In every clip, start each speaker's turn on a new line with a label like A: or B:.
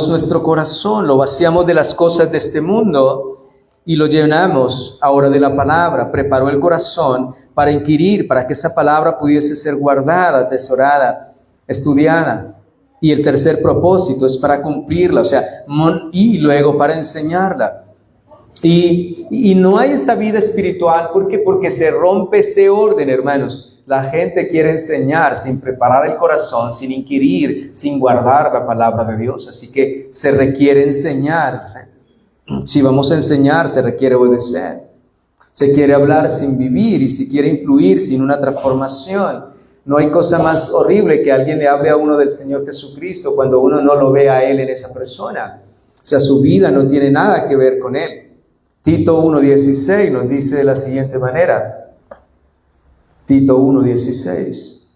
A: nuestro corazón, lo vaciamos de las cosas de este mundo y lo llenamos ahora de la palabra. Preparó el corazón para inquirir, para que esa palabra pudiese ser guardada, atesorada, estudiada. Y el tercer propósito es para cumplirla, o sea, y luego para enseñarla. Y no hay esta vida espiritual porque se rompe ese orden, hermanos. La gente quiere enseñar sin preparar el corazón, sin inquirir, sin guardar la palabra de Dios. Así que se requiere enseñar. Si vamos a enseñar, se requiere obedecer. Se quiere hablar sin vivir y se quiere influir sin una transformación. No hay cosa más horrible que alguien le hable a uno del Señor Jesucristo cuando uno no lo ve a Él en esa persona. O sea, su vida no tiene nada que ver con Él. Tito 1:16 nos dice de la siguiente manera. Tito 1:16.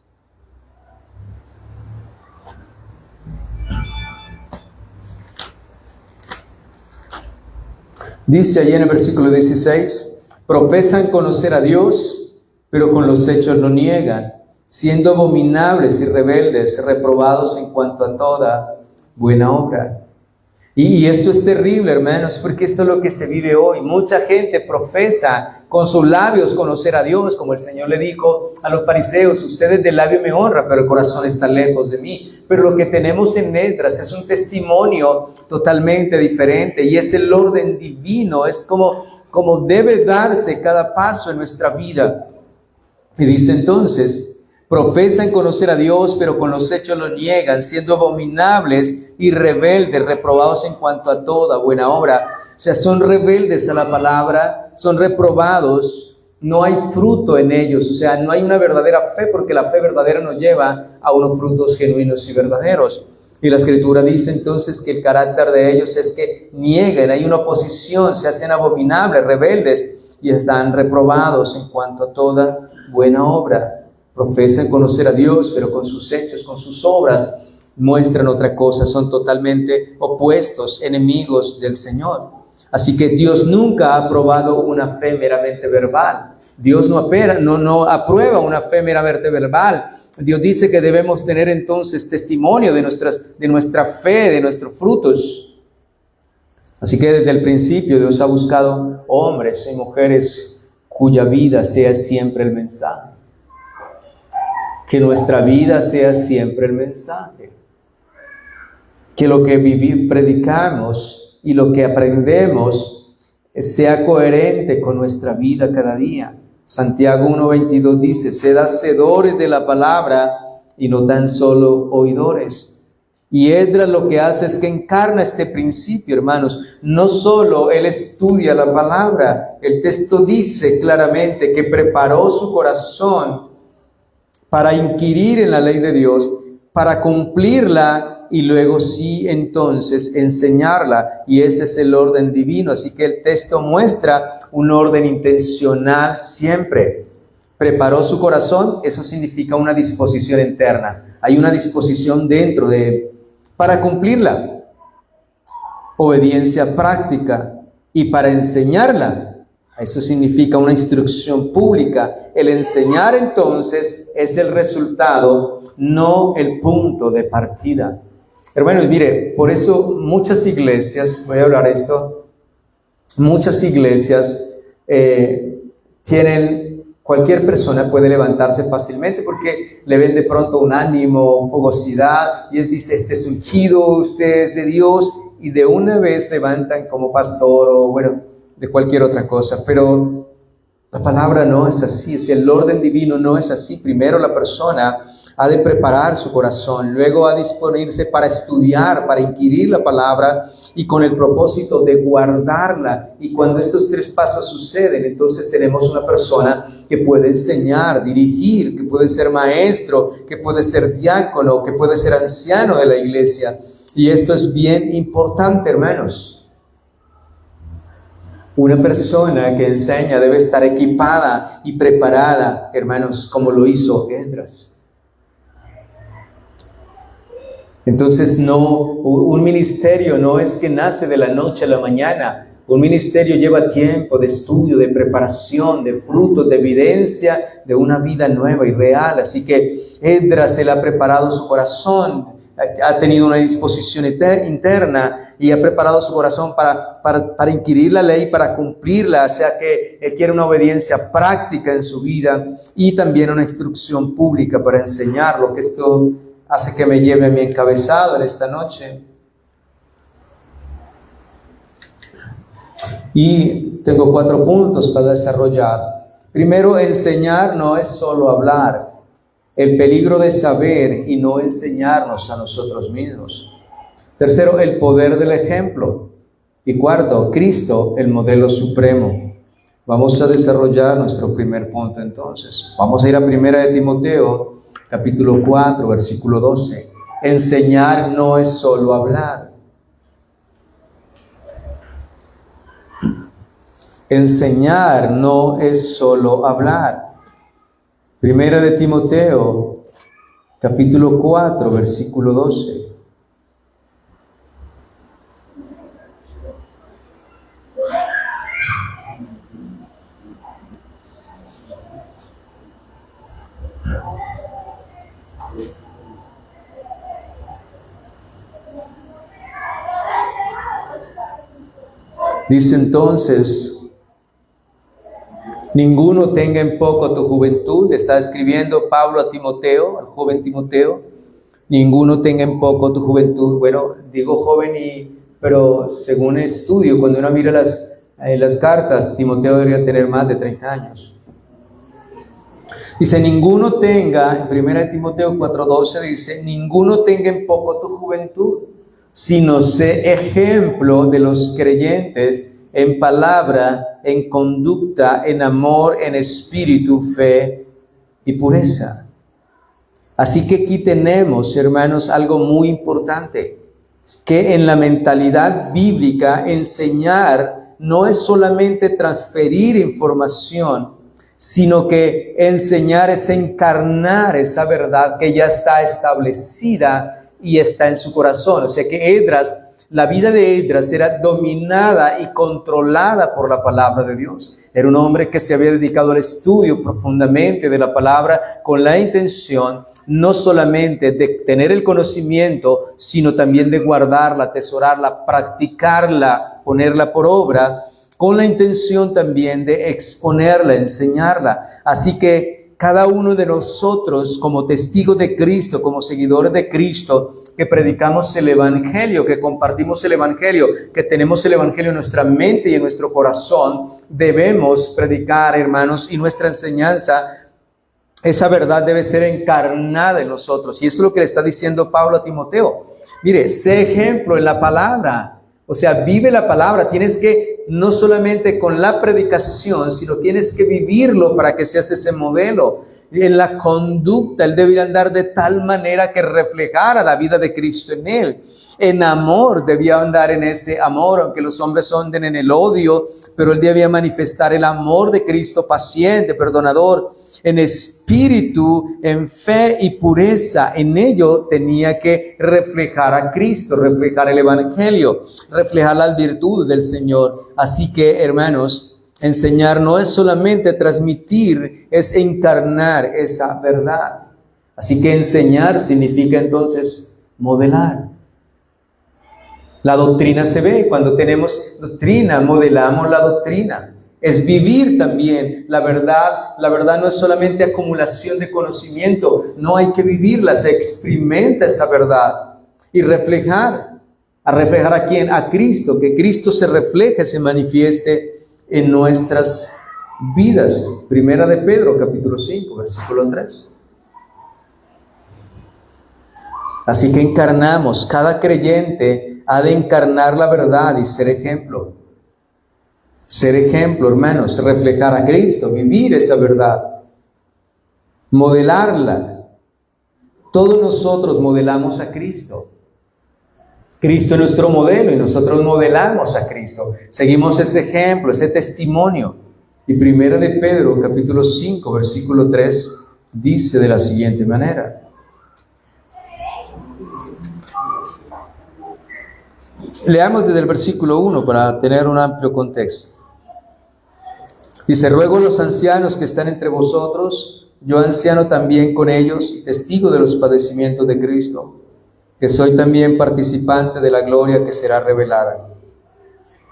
A: Dice allí en el versículo 16, profesan conocer a Dios, pero con los hechos lo niegan, siendo abominables y rebeldes, reprobados en cuanto a toda buena obra. Y esto es terrible, hermanos, porque esto es lo que se vive hoy. Mucha gente profesa con sus labios conocer a Dios, como el Señor le dijo a los fariseos, ustedes de labio me honran, pero el corazón está lejos de mí. Pero lo que tenemos en Esdras es un testimonio totalmente diferente y es el orden divino, es como debe darse cada paso en nuestra vida. Y dice entonces, profesan conocer a Dios, pero con los hechos lo niegan, siendo abominables y rebeldes, reprobados en cuanto a toda buena obra. O sea, son rebeldes a la palabra, son reprobados, no hay fruto en ellos. O sea, no hay una verdadera fe, porque la fe verdadera nos lleva a unos frutos genuinos y verdaderos. Y la Escritura dice entonces que el carácter de ellos es que niegan, hay una oposición, se hacen abominables, rebeldes y están reprobados en cuanto a toda buena obra. Profesan conocer a Dios, pero con sus hechos, con sus obras, muestran otra cosa, son totalmente opuestos, enemigos del Señor. Así que Dios nunca ha aprobado una fe meramente verbal. Dios no aprueba una fe meramente verbal. Dios dice que debemos tener entonces testimonio de nuestra fe, de nuestros frutos. Así que desde el principio Dios ha buscado hombres y mujeres cuya vida sea siempre el mensaje. Que nuestra vida sea siempre el mensaje. Que lo que predicamos y lo que aprendemos sea coherente con nuestra vida cada día. Santiago 1:22 dice, sed hacedores de la palabra y no tan solo oidores. Y Esdras lo que hace es que encarna este principio, hermanos. No solo él estudia la palabra, el texto dice claramente que preparó su corazón para inquirir en la ley de Dios, para cumplirla y luego sí entonces enseñarla. Y ese es el orden divino. Así que el texto muestra un orden intencional siempre. Preparó su corazón, eso significa una disposición interna. Hay una disposición dentro de él para cumplirla. Obediencia práctica y para enseñarla. Eso significa una instrucción pública. El enseñar entonces es el resultado, no el punto de partida. Hermanos, mire, por eso muchas iglesias, voy a hablar esto, muchas iglesias cualquier persona puede levantarse fácilmente porque le ven de pronto un ánimo, fogosidad, y él dice, este es ungido, usted es de Dios, y de una vez levantan como pastor o bueno, de cualquier otra cosa, pero la palabra no es así, o sea, el orden divino no es así. Primero la persona ha de preparar su corazón, luego ha de disponerse para estudiar, para inquirir la palabra y con el propósito de guardarla. Y cuando estos tres pasos suceden, entonces tenemos una persona que puede enseñar, dirigir, que puede ser maestro, que puede ser diácono, que puede ser anciano de la iglesia. Y esto es bien importante, hermanos. Una persona que enseña debe estar equipada y preparada, hermanos, como lo hizo Esdras. Entonces, un ministerio no es que nace de la noche a la mañana. Un ministerio lleva tiempo de estudio, de preparación, de frutos, de evidencia de una vida nueva y real. Así que Esdras, él ha preparado su corazón. ha tenido una disposición interna y ha preparado su corazón para inquirir la ley, para cumplirla, o sea que él quiere una obediencia práctica en su vida y también una instrucción pública para enseñarlo, que esto hace que me lleve a mi encabezado en esta noche. Y tengo 4 puntos para desarrollar. Primero, enseñar no es solo hablar. El peligro de saber y no enseñarnos a nosotros mismos. Tercero, el poder del ejemplo. Y cuarto, Cristo, el modelo supremo. Vamos a desarrollar nuestro primer punto entonces. Vamos a ir a 1 de Timoteo, capítulo 4, versículo 12. Enseñar no es solo hablar. Enseñar no es solo hablar. 1 de Timoteo, capítulo 4, versículo 12. Dice entonces: ninguno tenga en poco tu juventud. Está escribiendo Pablo a Timoteo, al joven Timoteo. Ninguno tenga en poco tu juventud. Bueno, digo joven, pero según estudio, cuando uno mira las cartas, Timoteo debería tener más de 30 años. Dice, ninguno tenga, en 1 Timoteo 4:12 dice, ninguno tenga en poco tu juventud, sino sé ejemplo de los creyentes en palabra, en conducta, en amor, en espíritu, fe y pureza. Así que aquí tenemos, hermanos, algo muy importante, que en la mentalidad bíblica enseñar no es solamente transferir información, sino que enseñar es encarnar esa verdad que ya está establecida y está en su corazón. O sea que Esdras, la vida de Esdras era dominada y controlada por la palabra de Dios. Era un hombre que se había dedicado al estudio profundamente de la palabra con la intención no solamente de tener el conocimiento, sino también de guardarla, atesorarla, practicarla, ponerla por obra, con la intención también de exponerla, enseñarla. Así que cada uno de nosotros, como testigos de Cristo, como seguidores de Cristo, que predicamos el Evangelio, que compartimos el Evangelio, que tenemos el Evangelio en nuestra mente y en nuestro corazón, debemos predicar, hermanos, y nuestra enseñanza, esa verdad debe ser encarnada en nosotros. Y eso es lo que le está diciendo Pablo a Timoteo. Mire, sé ejemplo en la palabra. O sea, vive la palabra. Tienes que, no solamente con la predicación, sino tienes que vivirlo para que seas ese modelo. En la conducta, él debía andar de tal manera que reflejara la vida de Cristo en él. En amor, debía andar en ese amor, aunque los hombres anden en el odio, pero él debía manifestar el amor de Cristo, paciente, perdonador. En espíritu, en fe y pureza, en ello tenía que reflejar a Cristo, reflejar el Evangelio, reflejar las virtudes del Señor. Así que, hermanos, enseñar no es solamente transmitir, es encarnar esa verdad. Así que enseñar significa entonces modelar. La doctrina se ve, cuando tenemos doctrina, modelamos la doctrina. Es vivir también la verdad. La verdad no es solamente acumulación de conocimiento, no hay que vivirla, se experimenta esa verdad. Y reflejar, ¿a quién? A Cristo, que Cristo se refleje, se manifieste en nuestras vidas. 1 de Pedro, capítulo 5, versículo 3. Así que encarnamos, cada creyente ha de encarnar la verdad y ser ejemplo. Ser ejemplo, hermanos, reflejar a Cristo, vivir esa verdad, modelarla. Todos nosotros modelamos a Cristo. Cristo es nuestro modelo y nosotros modelamos a Cristo. Seguimos ese ejemplo, ese testimonio. Y 1 de Pedro, capítulo 5, versículo 3, dice de la siguiente manera. Leamos desde el versículo 1 para tener un amplio contexto. Dice, ruego a los ancianos que están entre vosotros, yo anciano también con ellos y testigo de los padecimientos de Cristo, que soy también participante de la gloria que será revelada.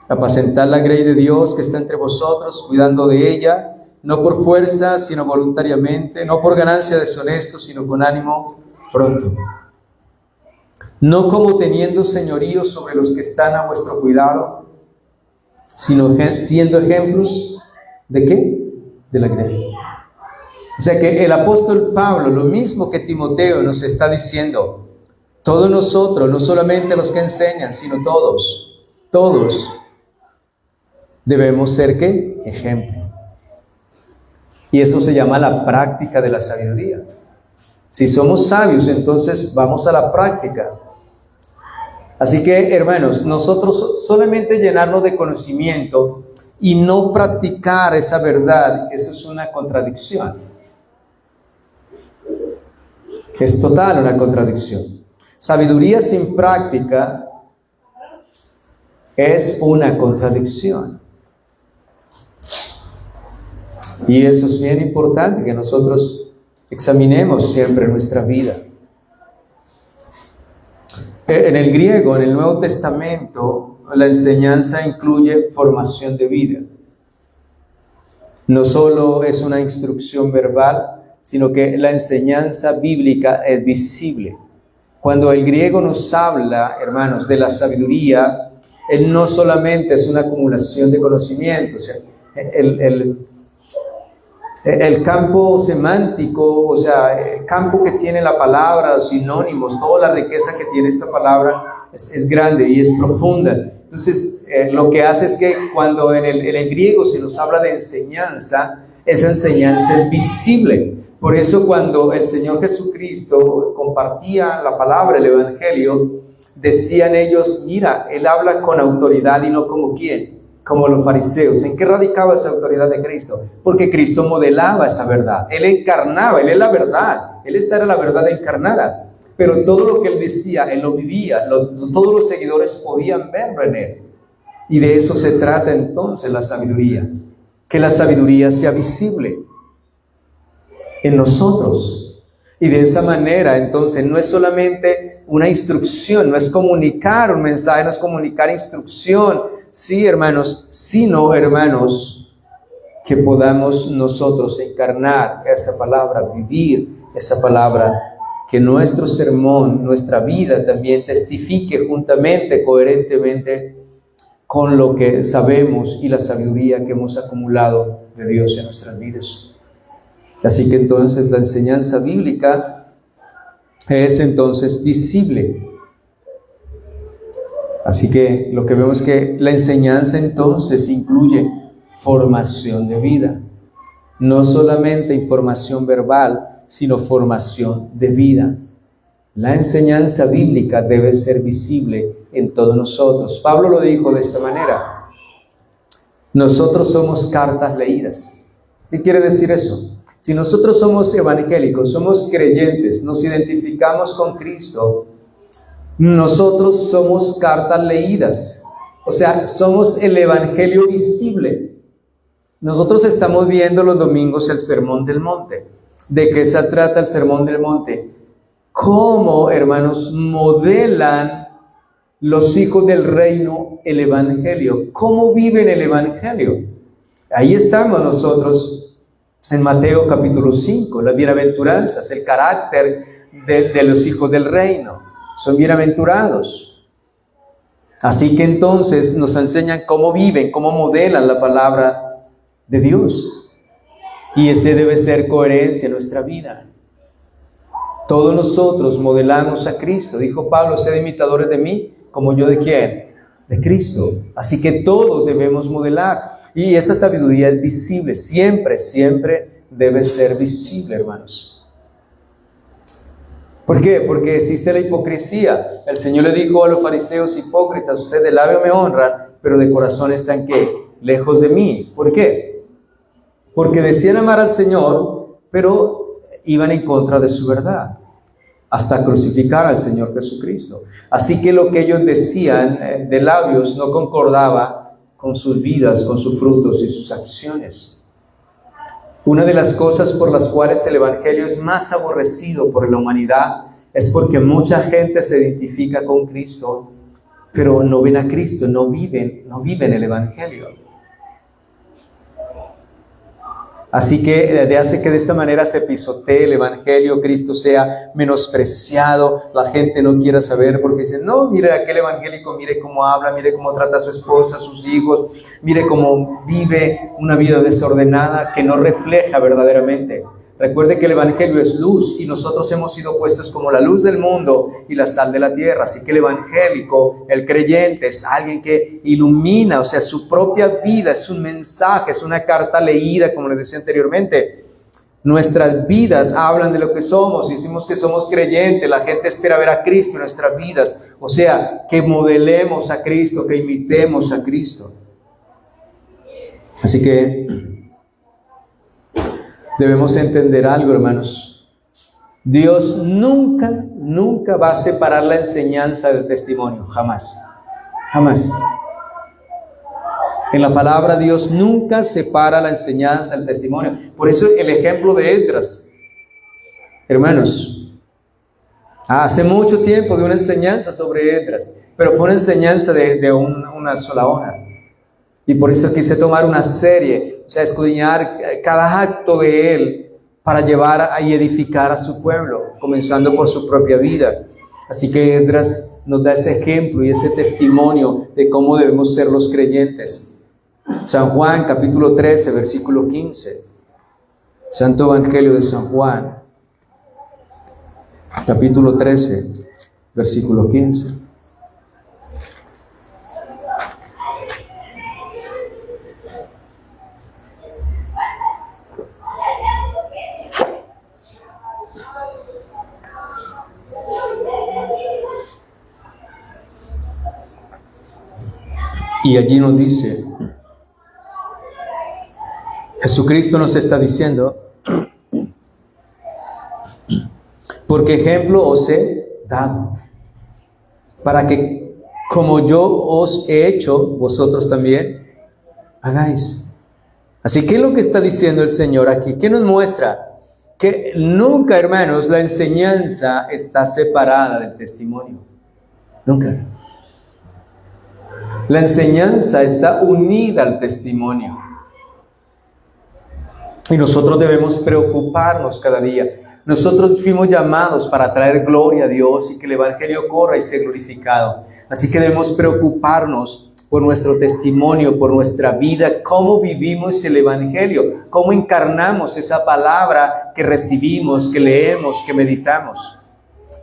A: Apacentad la grey de Dios que está entre vosotros, cuidando de ella, no por fuerza, sino voluntariamente, no por ganancia deshonesta, sino con ánimo pronto. No como teniendo señorío sobre los que están a vuestro cuidado, sino siendo ejemplos ¿de qué? De la grey. O sea que el apóstol Pablo, lo mismo que Timoteo, nos está diciendo, todos nosotros, no solamente los que enseñan, sino todos debemos ser ¿qué? Ejemplo. Y eso se llama la práctica de la sabiduría. Si somos sabios, entonces vamos a la práctica. Así que, hermanos, nosotros solamente llenarnos de conocimiento y no practicar esa verdad, eso es una contradicción. Es total una contradicción. Sabiduría sin práctica es una contradicción. Y eso es bien importante que nosotros examinemos siempre nuestra vida. En el griego, en el Nuevo Testamento, la enseñanza incluye formación de vida. No solo es una instrucción verbal, sino que la enseñanza bíblica es visible. Cuando el griego nos habla, hermanos, de la sabiduría, él no solamente es una acumulación de conocimientos. O sea, el campo semántico, o sea, el campo que tiene la palabra, los sinónimos, toda la riqueza que tiene esta palabra es grande y es profunda. Entonces, lo que hace es que cuando en el griego se nos habla de enseñanza, esa enseñanza es visible. Por eso cuando el Señor Jesucristo compartía la palabra, el Evangelio, decían ellos, mira, Él habla con autoridad y no como ¿quién? Como los fariseos. ¿En qué radicaba esa autoridad de Cristo? Porque Cristo modelaba esa verdad. Él encarnaba, Él es la verdad. Él esta era la verdad encarnada. Pero todo lo que Él decía, Él lo vivía. Todos los seguidores podían verlo en Él. Y de eso se trata entonces la sabiduría. Que la sabiduría sea visible en nosotros. Y de esa manera, entonces, no es solamente una instrucción, no es comunicar un mensaje, no es comunicar instrucción, sí, hermanos, sino, hermanos, que podamos nosotros encarnar esa palabra, vivir esa palabra, que nuestro sermón, nuestra vida también testifique juntamente, coherentemente con lo que sabemos y la sabiduría que hemos acumulado de Dios en nuestras vidas. Así que entonces la enseñanza bíblica es entonces visible. Así que lo que vemos es que la enseñanza entonces incluye formación de vida. No solamente información verbal, sino formación de vida. La enseñanza bíblica debe ser visible en todos nosotros. Pablo lo dijo de esta manera. Nosotros somos cartas leídas. ¿Qué quiere decir eso? Si nosotros somos evangélicos, somos creyentes, nos identificamos con Cristo, nosotros somos cartas leídas. O sea, somos el evangelio visible. Nosotros estamos viendo los domingos el Sermón del Monte. ¿De qué se trata el Sermón del Monte? ¿Cómo, hermanos, modelan los hijos del reino el evangelio? ¿Cómo viven el evangelio? Ahí estamos nosotros en Mateo capítulo 5, las bienaventuranzas, el carácter de los hijos del reino. Son bienaventurados. Así que entonces nos enseñan cómo viven, cómo modelan la palabra de Dios. Y ese debe ser coherencia en nuestra vida. Todos nosotros modelamos a Cristo. Dijo Pablo, sed imitadores de mí, como yo de ¿quién? De Cristo. Así que todos debemos modelar. Y esa sabiduría es visible. Siempre, siempre debe ser visible, hermanos. ¿Por qué? Porque existe la hipocresía. El Señor le dijo a los fariseos hipócritas, ustedes de labio me honran, pero de corazón están ¿qué? Lejos de mí. ¿Por qué? Porque decían amar al Señor, pero iban en contra de su verdad, hasta crucificar al Señor Jesucristo. Así que lo que ellos decían de labios no concordaba con sus vidas, con sus frutos y sus acciones. Una de las cosas por las cuales el Evangelio es más aborrecido por la humanidad es porque mucha gente se identifica con Cristo, pero no ven a Cristo, no viven el Evangelio. Así que hace que de esta manera se pisotee el Evangelio, Cristo sea menospreciado, la gente no quiera saber porque dicen, no, mire aquel evangélico, mire cómo habla, mire cómo trata a su esposa, a sus hijos, mire cómo vive una vida desordenada que no refleja verdaderamente. Recuerde que el Evangelio es luz y nosotros hemos sido puestos como la luz del mundo y la sal de la tierra. Así que el evangélico, el creyente, es alguien que ilumina, o sea, su propia vida es un mensaje, es una carta leída, como les decía anteriormente. Nuestras vidas hablan de lo que somos y decimos que somos creyentes. La gente espera ver a Cristo en nuestras vidas. O sea, que modelemos a Cristo, que imitemos a Cristo. Así que debemos entender algo, hermanos. Dios nunca va a separar la enseñanza del testimonio. Jamás. Jamás. En la palabra Dios nunca separa la enseñanza del testimonio. Por eso el ejemplo de Esdras. Hermanos, hace mucho tiempo de una enseñanza sobre Esdras, pero fue una enseñanza de una sola hora. Y por eso quise tomar una serie, o sea, escudriñar cada acto de él para llevar y edificar a su pueblo, comenzando por su propia vida. Así que Esdras nos da ese ejemplo y ese testimonio de cómo debemos ser los creyentes. San Juan, capítulo 13, versículo 15. Santo Evangelio de San Juan, capítulo 13, versículo 15. Y allí nos dice, Jesucristo nos está diciendo, porque ejemplo os he dado, para que como yo os he hecho, vosotros también hagáis. Así que, ¿qué es lo que está diciendo el Señor aquí? ¿Qué nos muestra? Que nunca, hermanos, la enseñanza está separada del testimonio. Nunca. La enseñanza está unida al testimonio. Y nosotros debemos preocuparnos cada día. Nosotros fuimos llamados para traer gloria a Dios y que el Evangelio corra y sea glorificado. Así que debemos preocuparnos por nuestro testimonio, por nuestra vida, cómo vivimos el Evangelio, cómo encarnamos esa palabra que recibimos, que leemos, que meditamos.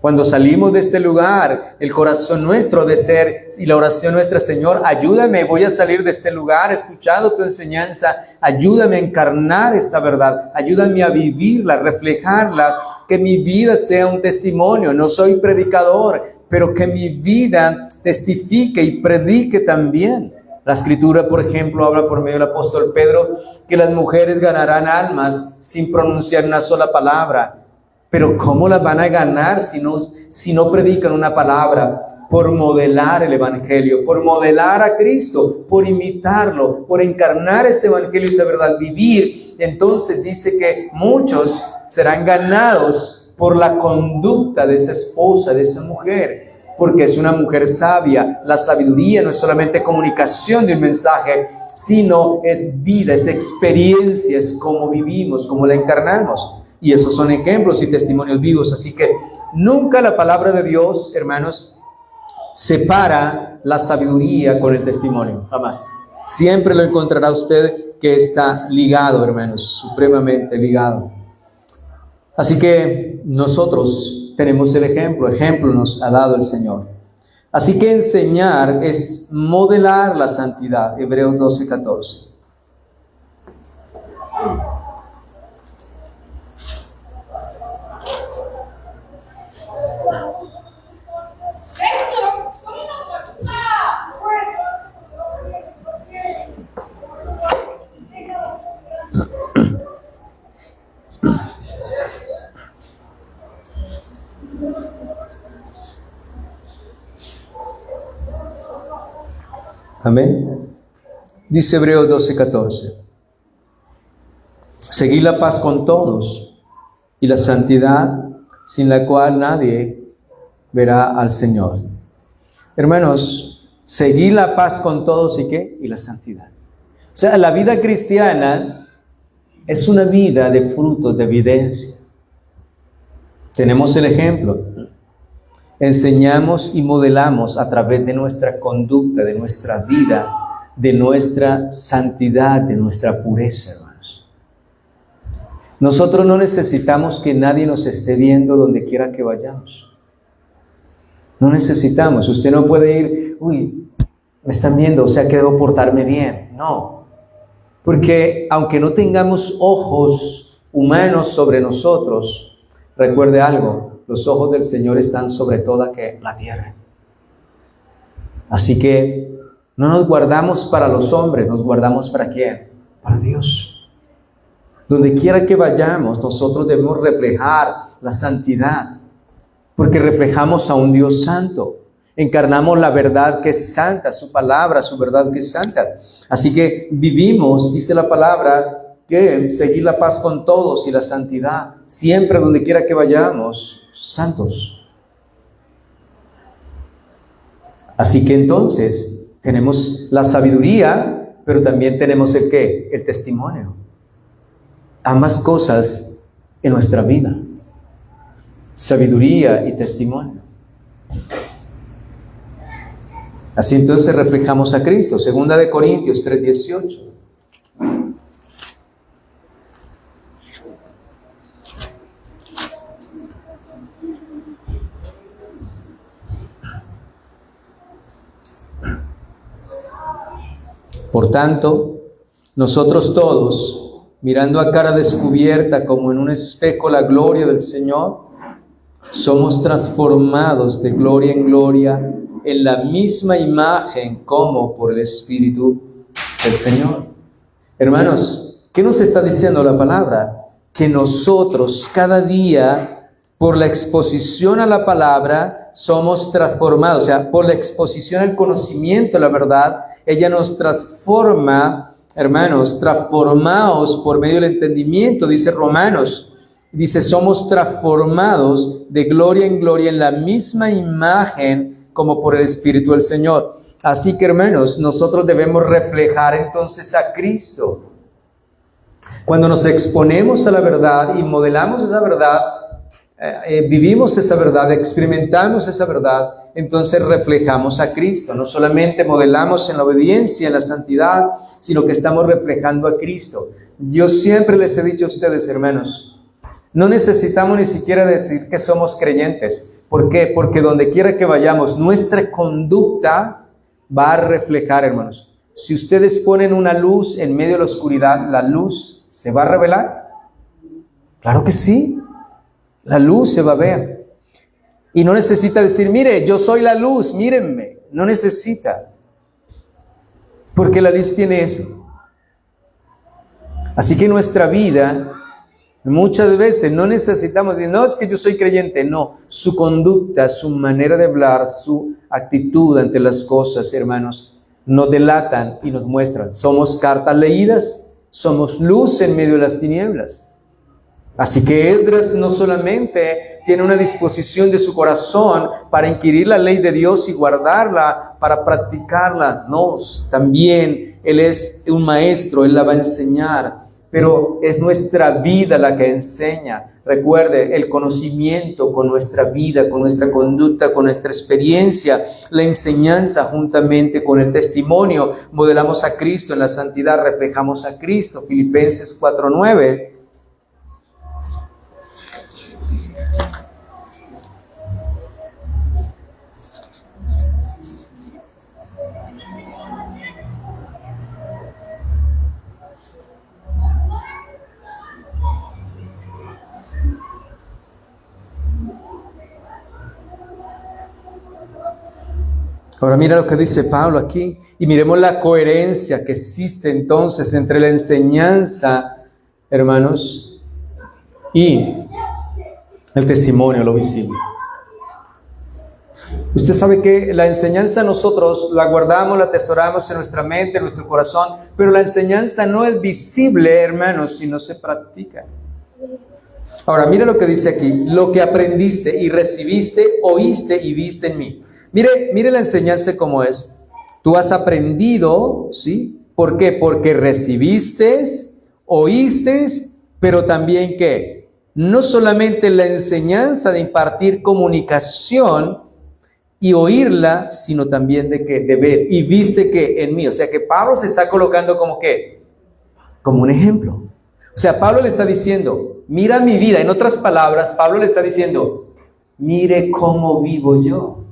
A: Cuando salimos de este lugar, el corazón nuestro de ser y la oración nuestra, Señor, ayúdame, voy a salir de este lugar escuchando tu enseñanza, ayúdame a encarnar esta verdad, ayúdame a vivirla, a reflejarla, que mi vida sea un testimonio. No soy predicador, pero que mi vida testifique y predique también. La Escritura, por ejemplo, habla por medio del apóstol Pedro que las mujeres ganarán almas sin pronunciar una sola palabra. Pero ¿cómo las van a ganar si no predican una palabra? Por modelar el Evangelio, por modelar a Cristo, por imitarlo, por encarnar ese Evangelio y esa verdad, vivir. Entonces dice que muchos serán ganados por la conducta de esa esposa, de esa mujer, porque es una mujer sabia. La sabiduría no es solamente comunicación de un mensaje, sino es vida, es experiencia, es cómo vivimos, cómo la encarnamos. Y esos son ejemplos y testimonios vivos. Así que nunca la palabra de Dios, hermanos, separa la sabiduría con el testimonio. Jamás. Siempre lo encontrará usted que está ligado, hermanos, supremamente ligado. Así que nosotros tenemos el ejemplo nos ha dado el Señor. Así que enseñar es modelar la santidad. Hebreos 12:14. Amén. Dice Hebreos 12:14. Seguid la paz con todos y la santidad, sin la cual nadie verá al Señor. Hermanos, seguir la paz con todos y ¿qué? Y la santidad. O sea, la vida cristiana es una vida de frutos, de evidencia. Tenemos el ejemplo. Enseñamos y modelamos a través de nuestra conducta, de nuestra vida, de nuestra santidad, de nuestra pureza, hermanos. Nosotros no necesitamos que nadie nos esté viendo donde quiera que vayamos. No necesitamos. Usted no puede ir, uy, me están viendo, o sea que debo portarme bien. No. Porque aunque no tengamos ojos humanos sobre nosotros, recuerde algo, los ojos del Señor están sobre toda la tierra. Así que no nos guardamos para los hombres, nos guardamos ¿para quién? Para Dios. Donde quiera que vayamos, nosotros debemos reflejar la santidad, porque reflejamos a un Dios santo. Encarnamos la verdad que es santa, su palabra, su verdad que es santa. Así que vivimos, dice la palabra, que seguir la paz con todos y la santidad, siempre donde quiera que vayamos, santos. Así que entonces tenemos la sabiduría, pero también tenemos el ¿qué? El testimonio. Ambas cosas en nuestra vida. Sabiduría y testimonio. Así entonces reflejamos a Cristo. 2 Corintios 3:18. Por tanto, nosotros todos, mirando a cara descubierta como en un espejo la gloria del Señor, somos transformados de gloria en gloria en la misma imagen como por el Espíritu del Señor. Hermanos, ¿qué nos está diciendo la palabra? Que nosotros cada día, por la exposición a la palabra, somos transformados. O sea, por la exposición al conocimiento de la verdad, ella nos transforma, hermanos, transformados por medio del entendimiento, dice Romanos. Dice, somos transformados de gloria en gloria en la misma imagen como por el Espíritu del Señor. Así que, hermanos, nosotros debemos reflejar entonces a Cristo. Cuando nos exponemos a la verdad y modelamos esa verdad, vivimos esa verdad, experimentamos esa verdad, entonces reflejamos a Cristo. No solamente modelamos en la obediencia, en la santidad, sino que estamos reflejando a Cristo. Yo siempre les he dicho a ustedes, hermanos, no necesitamos ni siquiera decir que somos creyentes. ¿Por qué? Porque donde quiera que vayamos, nuestra conducta va a reflejar, hermanos. Si ustedes ponen una luz en medio de la oscuridad, ¿la luz se va a revelar? Claro que sí. La luz se va a ver. Y no necesita decir, mire, yo soy la luz, mírenme. No necesita. Porque la luz tiene eso. Así que nuestra vida, muchas veces no necesitamos decir, no, es que yo soy creyente. No, su conducta, su manera de hablar, su actitud ante las cosas, hermanos, nos delatan y nos muestran. Somos cartas leídas, somos luz en medio de las tinieblas. Así que Esdras no solamente tiene una disposición de su corazón para inquirir la ley de Dios y guardarla, para practicarla. No, también él es un maestro, él la va a enseñar, pero es nuestra vida la que enseña. Recuerde, el conocimiento con nuestra vida, con nuestra conducta, con nuestra experiencia, la enseñanza juntamente con el testimonio. Modelamos a Cristo en la santidad, reflejamos a Cristo. Filipenses 4:9. Ahora mira lo que dice Pablo aquí y miremos la coherencia que existe entonces entre la enseñanza, hermanos, y el testimonio, lo visible. Usted sabe que la enseñanza nosotros la guardamos, la atesoramos en nuestra mente, en nuestro corazón, pero la enseñanza no es visible, hermanos, si no se practica. Ahora, mire lo que dice aquí, lo que aprendiste y recibiste, oíste y viste en mí. Mire la enseñanza como es. Tú has aprendido, ¿sí? ¿Por qué? Porque recibiste, oíste, pero también ¿qué? No solamente la enseñanza de impartir comunicación y oírla, sino también de ver. Y viste que en mí, o sea que Pablo se está colocando como ¿qué? Como un ejemplo. O sea, Pablo le está diciendo, mira mi vida. En otras palabras, Pablo le está diciendo, mire cómo vivo yo.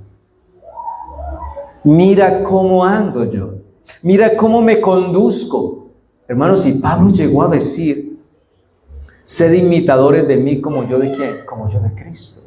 A: Mira cómo ando yo. Mira cómo me conduzco. Hermanos, si Pablo llegó a decir, sed imitadores de mí como yo de quién, como yo de Cristo.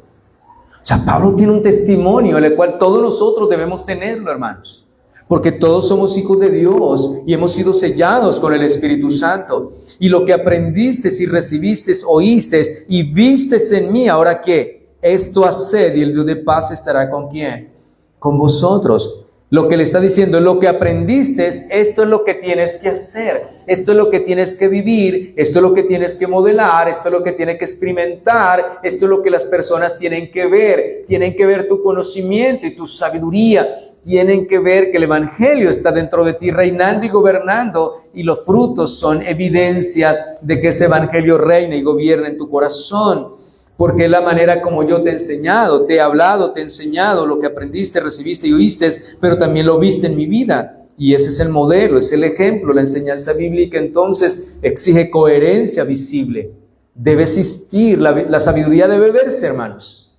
A: O sea, Pablo tiene un testimonio, el cual todos nosotros debemos tenerlo, hermanos. Porque todos somos hijos de Dios y hemos sido sellados con el Espíritu Santo. Y lo que aprendiste y recibiste, oíste y vistes en mí, ¿ahora qué? Esto haced y el Dios de paz estará ¿con quién? Con vosotros. Lo que le está diciendo, lo que aprendiste, esto es lo que tienes que hacer, esto es lo que tienes que vivir, esto es lo que tienes que modelar, esto es lo que tienes que experimentar, esto es lo que las personas tienen que ver tu conocimiento y tu sabiduría, tienen que ver que el Evangelio está dentro de ti reinando y gobernando, y los frutos son evidencia de que ese Evangelio reina y gobierna en tu corazón. Porque es la manera como yo te he enseñado, te he hablado, te he enseñado lo que aprendiste, recibiste y oíste, pero también lo viste en mi vida. Y ese es el modelo, es el ejemplo. La enseñanza bíblica entonces exige coherencia visible. Debe existir, la sabiduría debe verse, hermanos.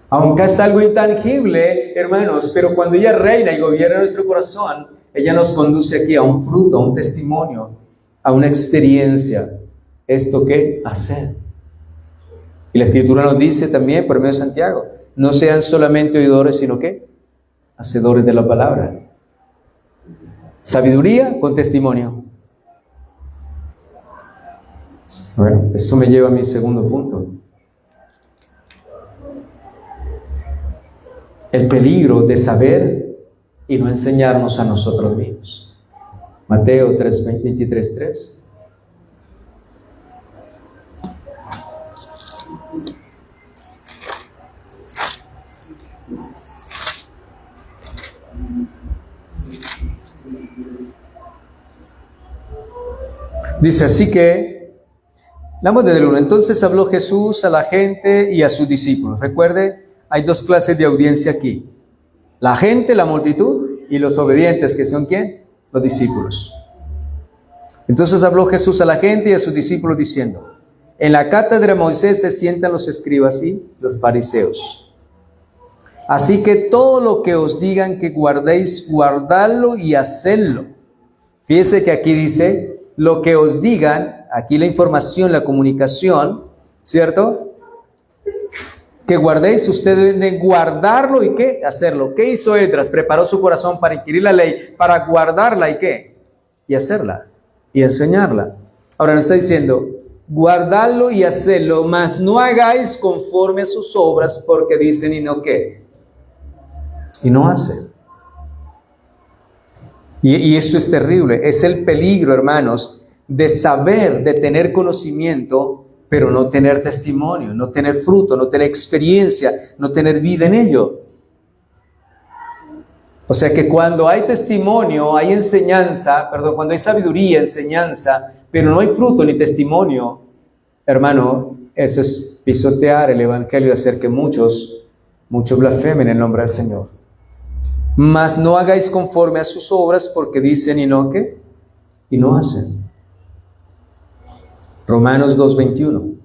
A: Aunque es algo intangible, hermanos, pero cuando ella reina y gobierna nuestro corazón, ella nos conduce aquí a un fruto, a un testimonio, a una experiencia. ¿Esto qué? Hacer. Y la Escritura nos dice también, por medio de Santiago, no sean solamente oidores, sino ¿qué? Hacedores de la palabra. Sabiduría con testimonio. Bueno, esto me lleva a mi segundo punto. El peligro de saber y no enseñarnos a nosotros mismos. Mateo 23:3. Dice, así que, leamos desde el 1. Entonces habló Jesús a la gente y a sus discípulos. Recuerde, hay dos clases de audiencia aquí. La gente, la multitud, y los obedientes, que son ¿quién? Los discípulos. Entonces habló Jesús a la gente y a sus discípulos diciendo, en la cátedra de Moisés se sientan los escribas y los fariseos. Así que todo lo que os digan que guardéis, guardadlo y hacedlo. Fíjese que aquí dice, lo que os digan, aquí la información, la comunicación, ¿cierto? Que guardéis, ustedes deben guardarlo y ¿qué? Hacerlo. ¿Qué hizo Esdras? Preparó su corazón para inquirir la ley, para guardarla y ¿qué? Y hacerla, y enseñarla. Ahora nos está diciendo, guardadlo y hacedlo, mas no hagáis conforme a sus obras, porque dicen y no ¿qué? Y no hacen. Y esto es terrible, es el peligro, hermanos, de saber, de tener conocimiento, pero no tener testimonio, no tener fruto, no tener experiencia, no tener vida en ello. O sea que cuando hay testimonio, hay enseñanza, cuando hay sabiduría, enseñanza, pero no hay fruto ni testimonio, hermano, eso es pisotear el Evangelio y hacer que muchos blasfemen el nombre del Señor. Mas no hagáis conforme a sus obras, porque dicen y no ¿qué? Y no hacen. Romanos 2:21.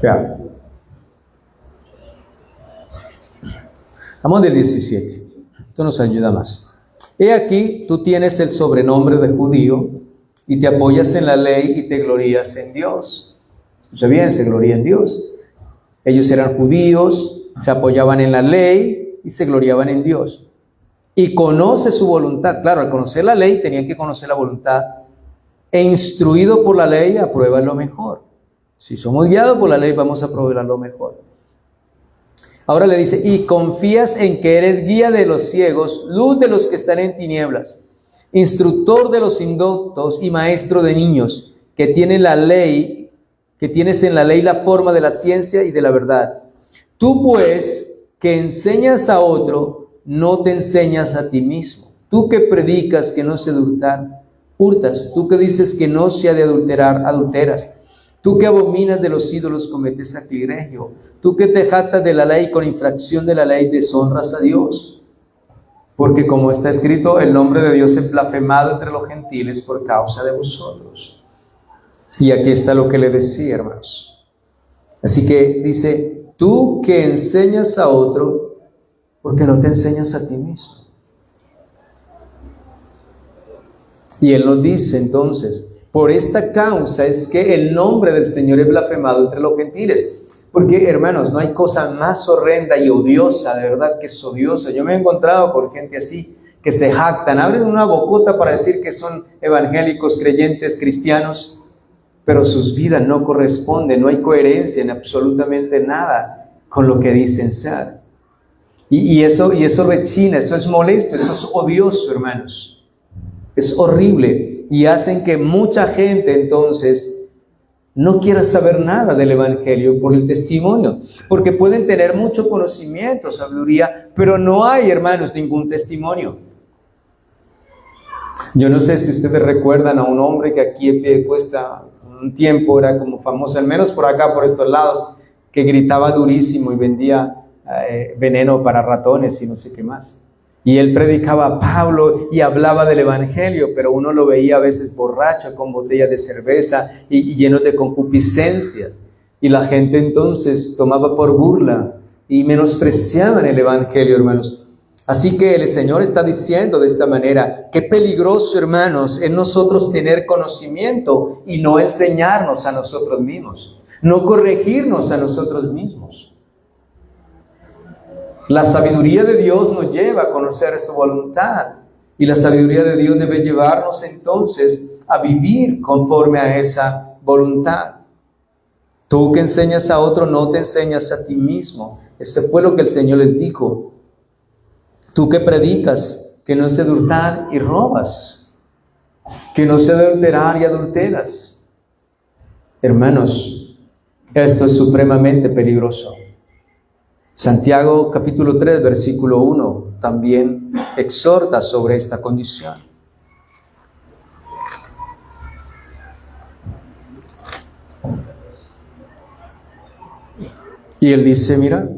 A: Vean. Vamos del 17. Esto nos ayuda más. He aquí, tú tienes el sobrenombre de judío y te apoyas en la ley y te glorías en Dios. Escucha bien, se gloría en Dios. Ellos eran judíos, se apoyaban en la ley y se gloriaban en Dios. Y conoce su voluntad. Claro, al conocer la ley tenían que conocer la voluntad e instruido por la ley, apruebas lo mejor. Si somos guiados por la ley, vamos a aprobar lo mejor. Ahora le dice, y confías en que eres guía de los ciegos, luz de los que están en tinieblas, instructor de los indoctos y maestro de niños, que tienes en la ley la forma de la ciencia y de la verdad. Tú pues, que enseñas a otro, no te enseñas a ti mismo. Tú que predicas que no se hurtas. Tú que dices que no se ha de adulterar, adulteras. Tú que abominas de los ídolos, cometes sacrilegio. Tú que te jactas de la ley, con infracción de la ley deshonras a Dios. Porque como está escrito, el nombre de Dios es blasfemado entre los gentiles por causa de vosotros. Y aquí está lo que le decía, hermanos. Así que dice, tú que enseñas a otro, porque no te enseñas a ti mismo. Y él nos dice entonces, por esta causa es que el nombre del Señor es blasfemado entre los gentiles. Porque, hermanos, no hay cosa más horrenda y odiosa, de verdad que es odiosa. Yo me he encontrado con gente así, que se jactan, abren una bocota para decir que son evangélicos, creyentes, cristianos, pero sus vidas no corresponden, no hay coherencia en absolutamente nada con lo que dicen ser. Y eso rechina, eso es molesto, eso es odioso, hermanos. Es horrible y hacen que mucha gente entonces no quiera saber nada del evangelio por el testimonio, porque pueden tener mucho conocimiento, sabiduría, pero no hay, hermanos, ningún testimonio. Yo no sé si ustedes recuerdan a un hombre que aquí en Piedecuesta un tiempo era como famoso, al menos por acá, por estos lados, que gritaba durísimo y vendía veneno para ratones y no sé qué más. Y él predicaba a Pablo y hablaba del evangelio, pero uno lo veía a veces borracho, con botellas de cerveza y lleno de concupiscencia. Y la gente entonces tomaba por burla y menospreciaban el evangelio, hermanos. Así que el Señor está diciendo de esta manera, qué peligroso, hermanos, es nosotros tener conocimiento y no enseñarnos a nosotros mismos, no corregirnos a nosotros mismos. La sabiduría de Dios nos lleva a conocer su voluntad y la sabiduría de Dios debe llevarnos entonces a vivir conforme a esa voluntad. Tú que enseñas a otro, no te enseñas a ti mismo. Ese fue lo que el Señor les dijo. Tú que predicas que no se debe hurtar y robas, que no se debe adulterar y adulteras. Hermanos, esto es supremamente peligroso. Santiago capítulo 3, versículo 1, también exhorta sobre esta condición. Y él dice, mira,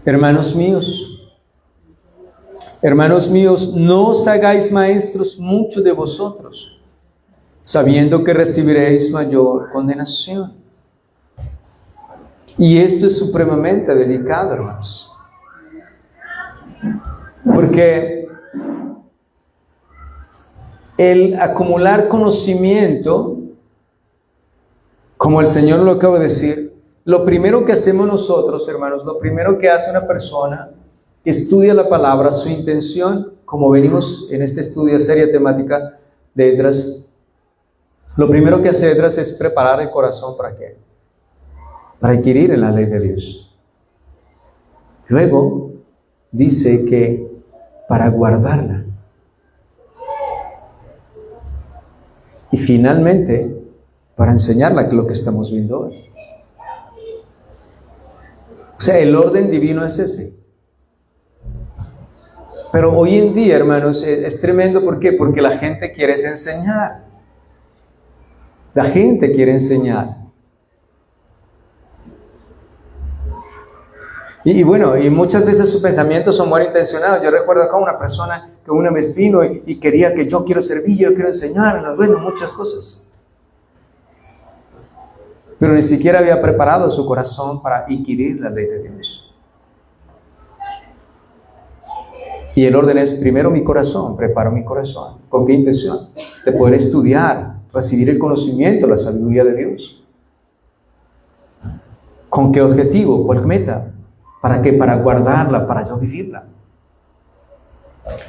A: hermanos míos, no os hagáis maestros muchos de vosotros, sabiendo que recibiréis mayor condenación. Y esto es supremamente delicado, hermanos. Porque el acumular conocimiento, como el Señor lo acaba de decir, lo primero que hacemos nosotros, hermanos, lo primero que hace una persona que estudia la palabra, su intención, como venimos en este estudio de serie temática de Esdras, lo primero que hace Esdras es preparar el corazón ¿para qué? Para adquirir en la ley de Dios. Luego dice que para guardarla. Y finalmente para enseñarla, que es lo que estamos viendo hoy. O sea, el orden divino es ese. Pero hoy en día, hermanos, es tremendo. ¿Por qué? Porque la gente quiere enseñar. La gente quiere enseñar. Y bueno, y muchas veces sus pensamientos son mal intencionados. Yo recuerdo acá una persona que una vez vino y quería que yo quiero servir, yo quiero enseñar, bueno, muchas cosas. Pero ni siquiera había preparado su corazón para adquirir la ley de Dios. Y el orden es, primero mi corazón, preparo mi corazón. ¿Con qué intención? De poder estudiar, recibir el conocimiento, la sabiduría de Dios. ¿Con qué objetivo? ¿Cuál meta? ¿Para qué? Para guardarla, para yo vivirla.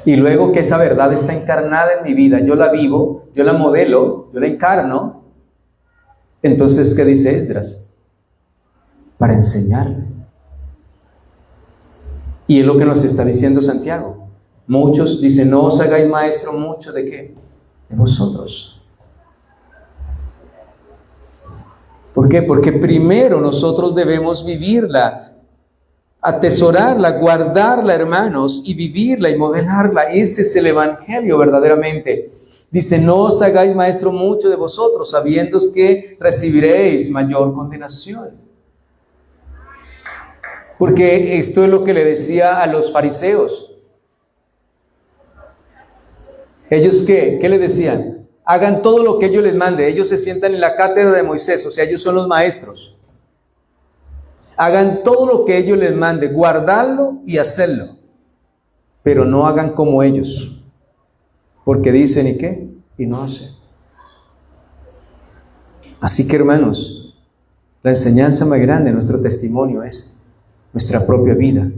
A: y luego que esa verdad está encarnada en mi vida, yo la vivo, yo la modelo, yo la encarno, entonces, ¿qué dice Esdras? Para enseñarle. Y es lo que nos está diciendo Santiago. Muchos dicen, no os hagáis maestro mucho de qué, de vosotros. ¿Por qué? Porque primero nosotros debemos vivirla, atesorarla, guardarla, hermanos, y vivirla y modelarla. Ese es el Evangelio verdaderamente. Dice, no os hagáis maestro mucho de vosotros, sabiendo que recibiréis mayor condenación. Porque esto es lo que le decía a los fariseos. ¿Ellos qué? ¿Qué le decían? Hagan todo lo que ellos les mande. Ellos se sientan en la cátedra de Moisés, o sea, ellos son los maestros. Hagan todo lo que ellos les mande, guardarlo y hacerlo. Pero no hagan como ellos. Porque dicen, ¿y qué? Y no hacen. Así que, hermanos, la enseñanza más grande de nuestro testimonio es nuestra propia vida,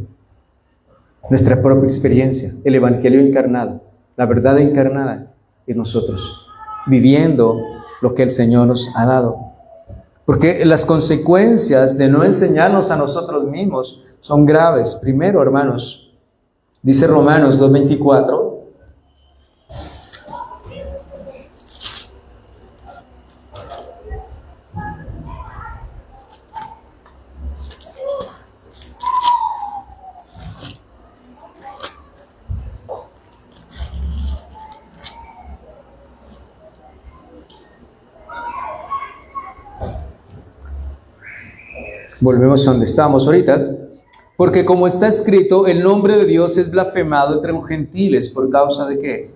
A: nuestra propia experiencia, el Evangelio encarnado, la verdad encarnada en nosotros, viviendo lo que el Señor nos ha dado. Porque las consecuencias de no enseñarnos a nosotros mismos son graves. Primero, hermanos, dice Romanos 2:24, volvemos a donde estábamos ahorita. Porque como está escrito, el nombre de Dios es blasfemado entre los gentiles. ¿Por causa de qué?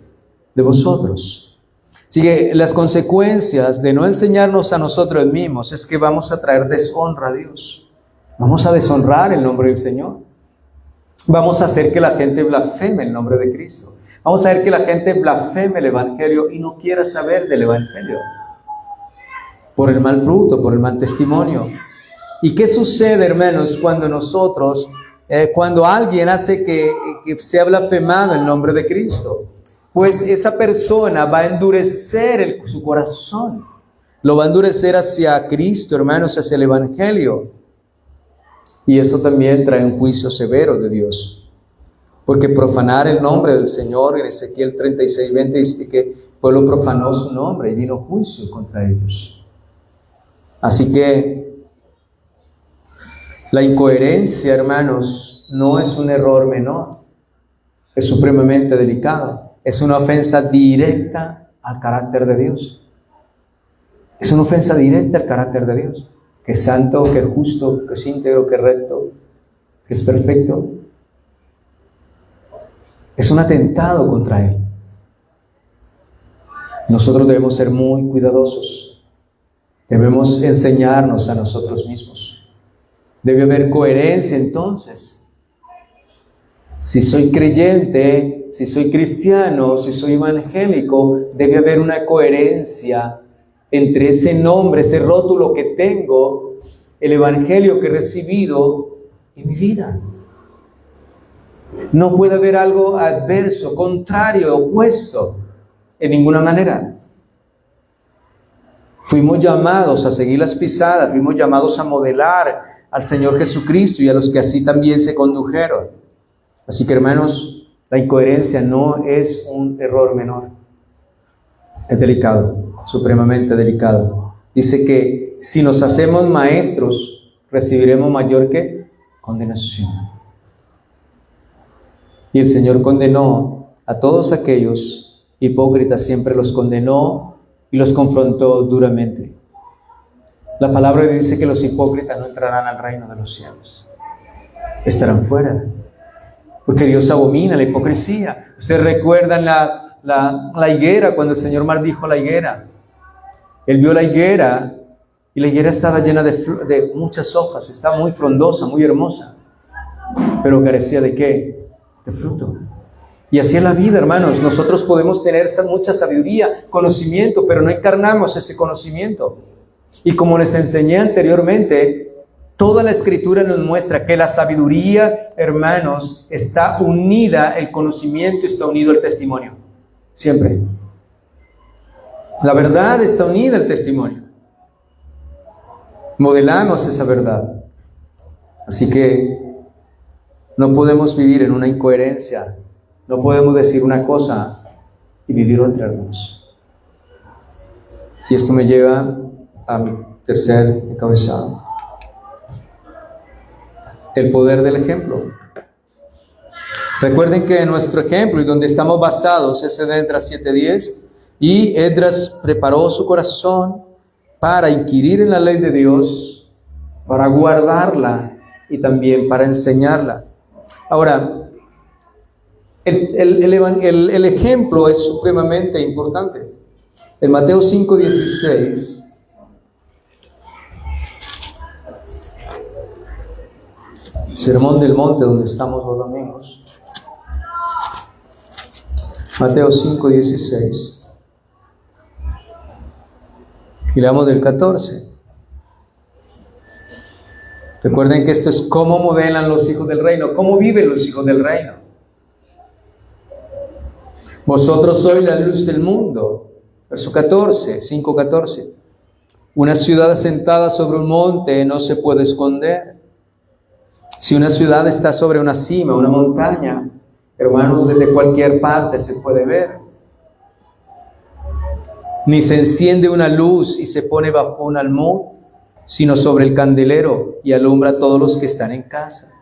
A: De vosotros. Así que las consecuencias de no enseñarnos a nosotros mismos es que vamos a traer deshonra a Dios. Vamos a deshonrar el nombre del Señor. Vamos a hacer que la gente blasfeme el nombre de Cristo. Vamos a hacer que la gente blasfeme el Evangelio y no quiera saber del Evangelio. Por el mal fruto, por el mal testimonio. ¿Y qué sucede, hermanos, cuando nosotros, cuando alguien hace que sea blasfemado el nombre de Cristo? Pues esa persona va a endurecer su corazón. Lo va a endurecer hacia Cristo, hermanos, hacia el Evangelio. Y eso también trae un juicio severo de Dios. Porque profanar el nombre del Señor, en Ezequiel 36:20 dice que el pueblo profanó su nombre y vino juicio contra ellos. Así que la incoherencia, hermanos, no es un error menor, es supremamente delicado, es una ofensa directa al carácter de Dios. Es una ofensa directa al carácter de Dios, que es santo, que es justo, que es íntegro, que es recto, que es perfecto. Es un atentado contra Él. Nosotros debemos ser muy cuidadosos, debemos enseñarnos a nosotros mismos. Debe haber coherencia entonces. Si soy creyente, si soy cristiano, si soy evangélico, debe haber una coherencia entre ese nombre, ese rótulo que tengo, el evangelio que he recibido en mi vida. No puede haber algo adverso, contrario, opuesto, en ninguna manera. Fuimos llamados a seguir las pisadas, fuimos llamados a modelar al Señor Jesucristo y a los que así también se condujeron. Así que, hermanos, la incoherencia no es un error menor. Es delicado, supremamente delicado. Dice que si nos hacemos maestros, recibiremos mayor que condenación. Y el Señor condenó a todos aquellos hipócritas, siempre los condenó y los confrontó duramente. La palabra dice que los hipócritas no entrarán al reino de los cielos. Estarán fuera. Porque Dios abomina la hipocresía. Ustedes recuerdan la higuera, cuando el Señor maldijo la higuera. Él vio la higuera y la higuera estaba llena de muchas hojas. Estaba muy frondosa, muy hermosa. Pero carecía ¿de qué? De fruto. Y así es la vida, hermanos. Nosotros podemos tener mucha sabiduría, conocimiento, pero no encarnamos ese conocimiento. Y como les enseñé anteriormente, Toda la Escritura nos muestra que la sabiduría, hermanos, está unida, el conocimiento está unido al testimonio. Siempre. La verdad está unida al testimonio. Modelamos esa verdad. Así que no podemos vivir en una incoherencia. No podemos decir una cosa y vivir otra, hermanos. Y esto me lleva a mi tercer encabezado. El poder del ejemplo. Recuerden que nuestro ejemplo y donde estamos basados es en Esdras 7:10, y Esdras preparó su corazón para inquirir en la ley de Dios, para guardarla y también para enseñarla. Ahora, el ejemplo es supremamente importante. En Mateo 5:16, Sermón del Monte, donde estamos los domingos. Mateo 5:16. Y leamos del 14. Recuerden que esto es cómo modelan los hijos del reino, cómo viven los hijos del reino. Vosotros sois la luz del mundo. Verso 14, 5:14. Una ciudad asentada sobre un monte no se puede esconder. Si una ciudad está sobre una cima, una montaña, hermanos, desde cualquier parte se puede ver. Ni se enciende una luz y se pone bajo un almud, sino sobre el candelero, y alumbra a todos los que están en casa.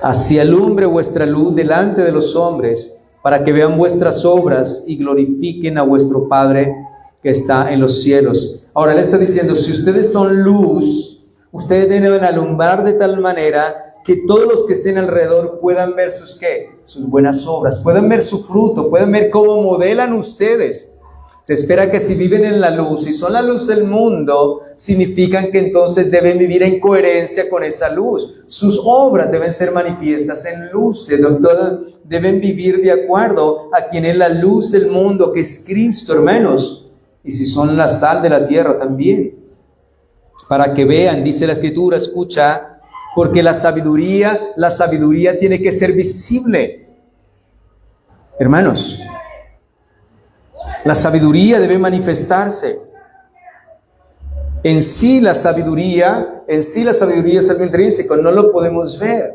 A: Así alumbre vuestra luz delante de los hombres, para que vean vuestras obras y glorifiquen a vuestro Padre que está en los cielos. Ahora él está diciendo, si ustedes son luz, ustedes deben alumbrar de tal manera que todos los que estén alrededor puedan ver sus buenas obras, puedan ver su fruto, puedan ver cómo modelan ustedes. Se espera que si viven en la luz y son la luz del mundo, significan que entonces deben vivir en coherencia con esa luz. Sus obras deben ser manifiestas en luz, deben vivir de acuerdo a quien es la luz del mundo, que es Cristo, hermanos. Y si son la sal de la tierra también. Para que vean, dice la Escritura, escucha, porque la sabiduría tiene que ser visible. Hermanos, la sabiduría debe manifestarse. En sí la sabiduría es algo intrínseco, no lo podemos ver.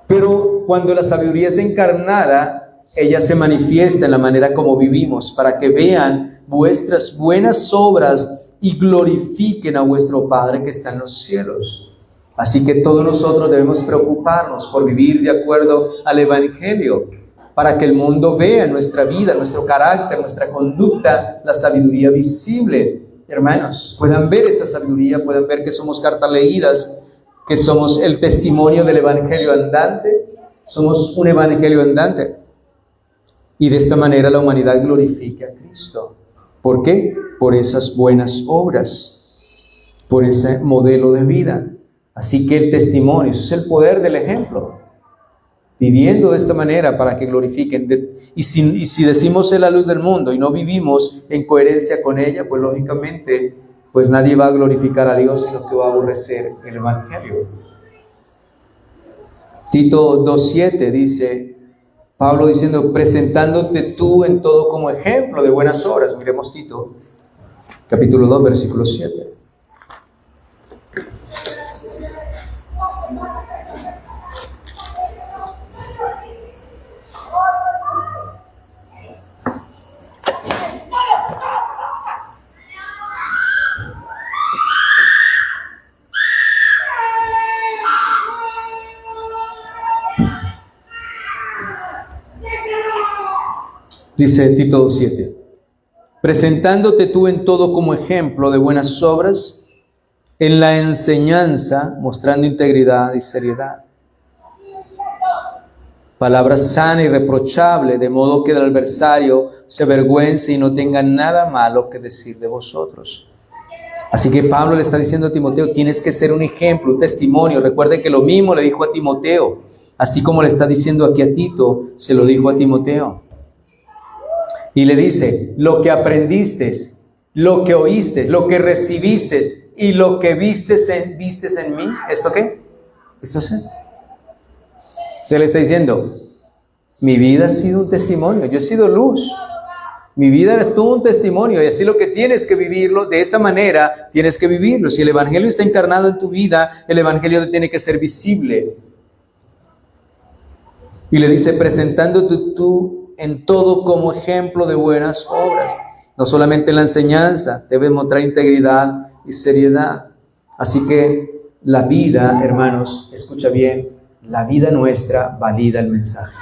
A: Pero cuando la sabiduría es encarnada, ella se manifiesta en la manera como vivimos, para que vean vuestras buenas obras y glorifiquen a vuestro Padre que está en los cielos. Así que todos nosotros debemos preocuparnos por vivir de acuerdo al Evangelio, para que el mundo vea en nuestra vida, nuestro carácter, nuestra conducta, la sabiduría visible. Hermanos, puedan ver esa sabiduría, puedan ver que somos cartas leídas, que somos el testimonio del Evangelio andante, somos un Evangelio andante. Y de esta manera la humanidad glorifique a Cristo. ¿Por qué? Por esas buenas obras, por ese modelo de vida. Así que el testimonio, eso es el poder del ejemplo. Viviendo de esta manera para que glorifiquen. Y si decimos ser la luz del mundo y no vivimos en coherencia con ella, pues lógicamente, pues nadie va a glorificar a Dios, sino que va a aborrecer el Evangelio. Tito 2:7 dice, Pablo diciendo, presentándote tú en todo como ejemplo de buenas obras. Miremos Tito, capítulo 2, versículo 7. Dice Tito 2:7, presentándote tú en todo como ejemplo de buenas obras, en la enseñanza, mostrando integridad y seriedad. Palabra sana y irreprochable, de modo que el adversario se avergüence y no tenga nada malo que decir de vosotros. Así que Pablo le está diciendo a Timoteo, tienes que ser un ejemplo, un testimonio. Recuerde que lo mismo le dijo a Timoteo, así como le está diciendo aquí a Tito, se lo dijo a Timoteo. Y le dice, lo que aprendiste, lo que oíste, lo que recibiste y lo que vistes en mí, ¿esto qué? Esto es Él. Se le está diciendo, mi vida ha sido un testimonio, yo he sido luz. Mi vida es todo un testimonio y así lo que tienes que vivirlo, de esta manera tienes que vivirlo. Si el Evangelio está encarnado en tu vida, el Evangelio tiene que ser visible. Y le dice, presentándote tú en todo como ejemplo de buenas obras. No solamente en la enseñanza, debes mostrar integridad y seriedad. Así que la vida, hermanos, escucha bien, la vida nuestra valida el mensaje.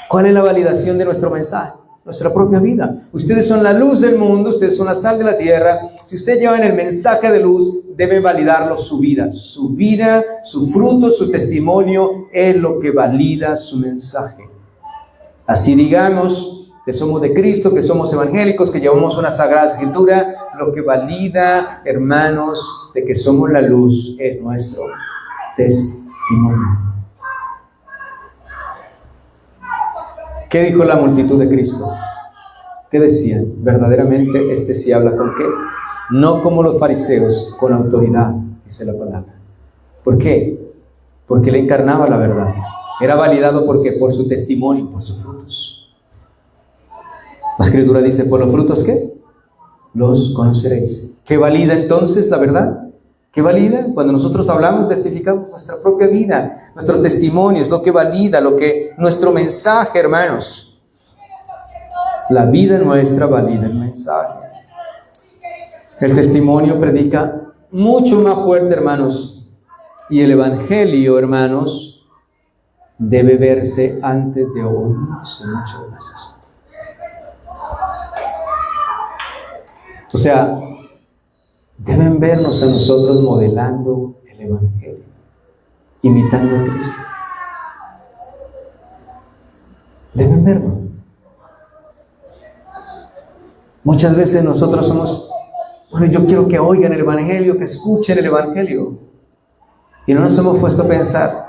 A: ¿Cuál es la validación de nuestro mensaje? Nuestra propia vida. Ustedes son la luz del mundo, ustedes son la sal de la tierra. Si ustedes llevan el mensaje de luz, debe validarlo su vida. Su vida, su fruto, su testimonio es lo que valida su mensaje. Así digamos que somos de Cristo, que somos evangélicos, que llevamos una sagrada escritura, lo que valida, hermanos, de que somos la luz es nuestro testimonio. ¿Qué dijo la multitud de Cristo? ¿Qué decían? Verdaderamente este sí habla con qué. No como los fariseos, con autoridad, dice la palabra. ¿Por qué? Porque él encarnaba la verdad. Era validado porque por su testimonio, por sus frutos. La Escritura dice, ¿por los frutos qué? Los conoceréis. ¿Qué valida entonces la verdad? ¿Qué valida? Cuando nosotros hablamos, testificamos nuestra propia vida, nuestro testimonio es lo que valida, lo que nuestro mensaje, hermanos. La vida nuestra valida el mensaje. El testimonio predica mucho más fuerte, hermanos, y el evangelio, hermanos, debe verse antes de oírse muchas veces. O sea, deben vernos a nosotros modelando el evangelio, imitando a Cristo. Deben verlo. Muchas veces nosotros somos, bueno, yo quiero que oigan el evangelio, que escuchen el evangelio. Y no nos hemos puesto a pensar,